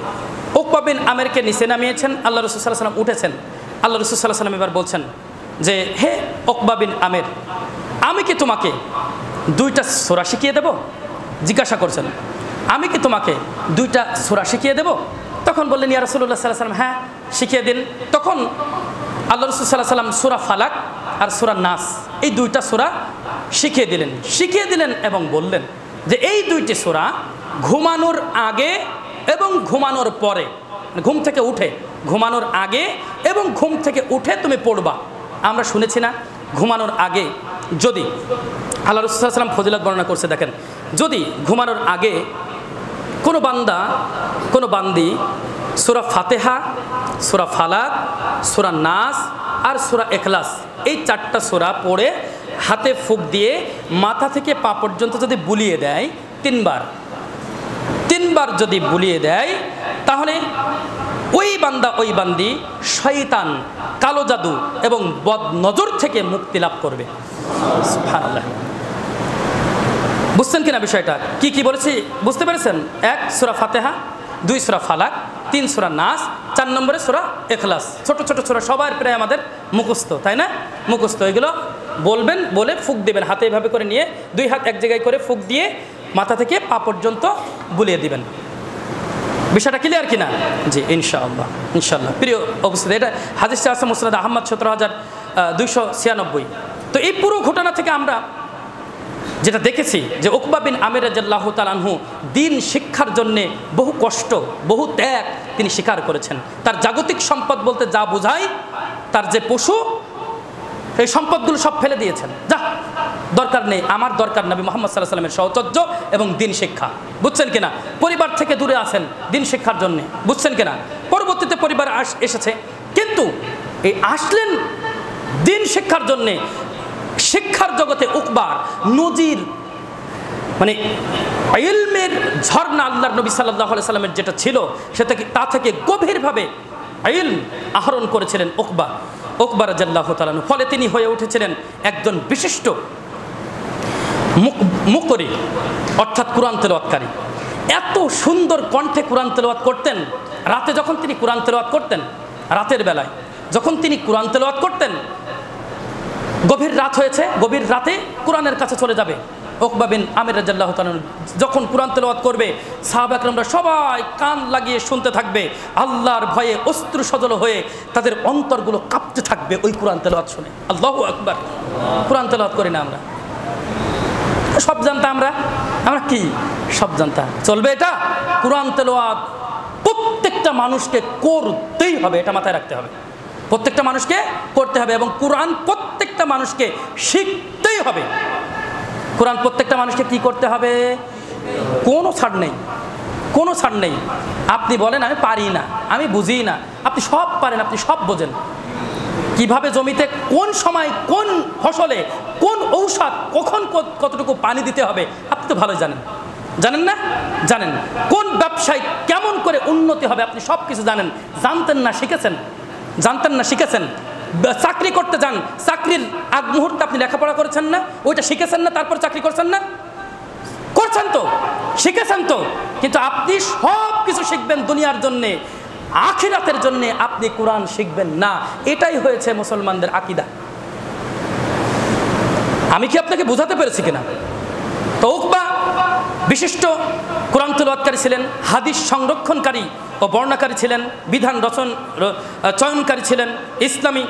উকবা বিন আমিরকে নিচে নামিয়েছেন, আল্লাহ রাসূল সাল্লাল্লাহু আলাইহি সাল্লাম উঠেছেন। আল্লাহ রাসূল সাল্লাল্লাহু আলাইহি সাল্লাম এবার বলছেন যে, হে উকবা বিন আমির, আমি কি তোমাকে 2টা সূরা শিখিয়ে দেব? জিজ্ঞাসা করছেন, আমি কি তোমাকে 2টা সূরা শিখিয়ে দেব? তখন বললেন, ইয়া রাসূলুল্লাহ সাল্লাল্লাহু আলাইহি সাল্লাম, হ্যাঁ শিখিয়ে দিন। তখন আল্লাহ রাসূল সাল্লাল্লাহু আলাইহি সাল্লাম সূরা ফালাক আর সূরা নাস, এই 2টা সূরা শিখিয়ে দিলেন এবং বললেন যে এই 2টি সূরা ঘুমানোর আগে এবং ঘুমানোর পরে, ঘুম থেকে উঠে, ঘুমানোর আগে এবং ঘুম থেকে উঠে তুমি পড়বা। আমরা শুনেছি না, ঘুমানোর আগে যদি, আল্লাহ রাসূল সাল্লাল্লাহু আলাইহি সাল্লাম ফজিলত বর্ণনা করছে, দেখেন, যদি ঘুমানোর আগে কোনো বান্দা, কোনো বান্দি সূরা ফাতিহা, সূরা ফালাক, সূরা নাস আর সূরা ইখলাস, এই 4টা সূরা পড়ে হাতে ফুঁক দিয়ে মাথা থেকে পা পর্যন্ত যদি বুলিয়ে দেয় 3বার যদি বুলিয়ে দেয়, তাহলে ওই বান্দা, ওই বান্দি শয়তান, কালো জাদু এবং বদ নজর থেকে মুক্তি লাভ করবে। সুবহানাল্লাহ! বুঝছেন কিনা বিষয়টা? কি কি বলেছি বুঝতে পেরেছেন? 1 সূরা ফাতিহা, 2 সূরা ফালাক, 3 সূরা নাস, 4 নম্বরে সূরা ইখলাস। ছোট ছোট সূরা সবার প্রায় আমাদের মুখস্থ, তাই না? মুখস্থ। এগুলো বলবেন, বলে ফুঁক দেবেন, হাতে এভাবে করে নিয়ে 2 হাত এক জায়গায় করে ফুঁক দিয়ে মাথা থেকে পা পর্যন্ত বুলিয়ে দিবেন। বিষয়টা ক্লিয়ার কিনা? জি, ইনশাআল্লাহ, ইনশাআল্লাহ। প্রিয় উপস্থিতি, এটা হাদিসে আছে মুসনাদ আহমদ 17296। তো এই পুরো ঘটনা থেকে আমরা যেটা দেখেছি যে উকবা বিন আমির রাদিয়াল্লাহু তাআলা আনহু দিন শিক্ষার জন্যে বহু কষ্ট, বহু ত্যাগ তিনি স্বীকার করেছেন। তার জাগতিক সম্পদ বলতে যা বোঝায়, তার যে পশু, এই সম্পদগুলো সব ফেলে দিয়েছেন। যা, দরকার নেই, আমার দরকার নবী মুহাম্মদ সাল্লাল্লাহু আলাইহি ওয়াসাল্লামের সাহচর্য এবং দিন শিক্ষা। বুঝছেন কিনা? পরিবার থেকে দূরে আছেন দিন শিক্ষার জন্যে, বুঝছেন কিনা? পরবর্তীতে পরিবার এসেছে, কিন্তু এই আসলেন দিন শিক্ষার জন্যে। শিক্ষার জগতে উকবার নজির, মানে ইলমের ঝর্ণা আল্লাহর নবী সাল্লাল্লাহু আলাইহি সাল্লামের যেটা ছিল, সেটা তা থেকে গভীরভাবে ইলম আহরণ করেছিলেন উকবা রাদিয়াল্লাহু তাআলা। ফলে তিনি হয়ে উঠেছিলেন একজন বিশিষ্ট মুকরি, অর্থাৎ কুরআন তেলাওয়াতকারী। এত সুন্দর কণ্ঠে কুরআন তেলাওয়াত করতেন। রাতে যখন তিনি কুরআন তেলাওয়াত করতেন, রাতের বেলায় যখন তিনি কুরআন তেলাওয়াত করতেন, গভীর রাত হয়েছে, গভীর রাতে কোরআনের কাছে চলে যাবে উকবা বিন আমির রাদিয়াল্লাহু তাআলা। যখন কোরআন তেলাওয়াত করবে, সাহাবা একরামরা সবাই কান লাগিয়ে শুনতে থাকবে, আল্লাহর ভয়ে অশ্রু সজল হয়ে তাদের অন্তরগুলো কাঁপতে থাকবে ওই কোরআন তেলাওয়াত শুনে। আল্লাহু আকবার! কোরআন তেলাওয়াত করি না আমরা? সব জানতাম আমরা কি সব জানতাম? চলবে এটা? কোরআন তেলাওয়াত প্রত্যেকটা মানুষকে করতেই হবে, এটা মাথায় রাখতে হবে। প্রত্যেকটা মানুষকে করতে হবে এবং কোরআন প্রত্যেকটা মানুষকে শিখতেই হবে। কোরআন প্রত্যেকটা মানুষকে কি করতে হবে? কোনো ছাড় নেই, কোনো ছাড় নেই। আপনি বলেন আমি পারি না, আমি বুঝি না, আপনি সব পারেন, আপনি সব বোঝেন। কিভাবে জমিতে কোন সময় কোন ফসলে কোন ঔষধ কখন কতটুকু পানি দিতে হবে আপনি তো ভালোই জানেন, জানেন না? জানেন। কোন ব্যবসায় কেমন করে উন্নতি হবে আপনি সব কিছু জানেন। জানতেন না, শিখেছেন। জানতেন না, শিখেছেন। চাকরি করতে যান, চাকরির আগ মুহূর্তে আপনি লেখাপড়া করেছেন না, ওইটা শিখেছেন না, তারপর চাকরি করছেন না? করছেন তো, শিখেছেন তো। কিন্তু আপনি সব কিছু শিখবেন দুনিয়ার জন্যে, আখিরাতের জন্যে আপনি কোরআন শিখবেন না। এটাই হয়েছে মুসলমানদের আকীদা। আমি কি আপনাকে বোঝাতে পেরেছি কিনা? তো উকবা বিশিষ্ট কোরআন তেলাওয়াতকারী ছিলেন, হাদিস সংরক্ষণকারী ও বর্ণনাকারী ছিলেন, বিধান চয়নকারী ছিলেন, ইসলামী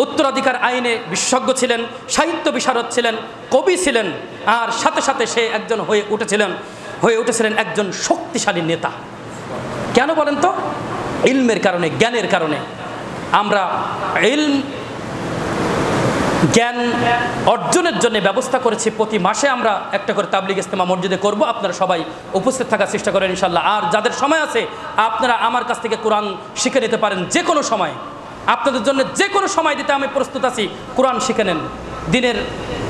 উত্তরাধিকার আইনে বিশেষজ্ঞ ছিলেন, সাহিত্য বিশারদ ছিলেন, কবি ছিলেন, আর সাথে সাথে সে একজন হয়ে উঠেছিলেন একজন শক্তিশালী নেতা। কেন বলেন তো? ইলমের কারণে, জ্ঞানের কারণে। আমরা ইলম জ্ঞান অর্জনের জন্য ব্যবস্থা করেছি। প্রতি মাসে আমরা একটা করে তাবলিগ ইজতেমা মসজিদে করব। আপনারা সবাই উপস্থিত থাকার চেষ্টা করেন ইনশাআল্লাহ। আর যাদের সময় আছে আপনারা আমার কাছ থেকে কোরআন শিখে নিতে পারেন যে কোনো সময়। আপনাদের জন্য যে কোনো সময় দিতে আমি প্রস্তুত আছি। কোরআন শিখে নেন। দিনের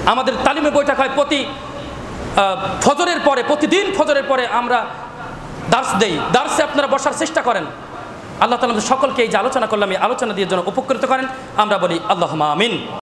আমাদের তালিমে বৈঠক হয় প্রতি ফজরের পরে, প্রতিদিন ফজরের পরে আমরা দার্স দেই। দার্সে আপনারা বসার চেষ্টা করেন। আল্লাহ তাআলা সকলকে এই যে আলোচনা করলাম এই আলোচনা দিয়ে যেন উপকৃত করেন। আমরা বলি আল্লাহুম্মা আমিন।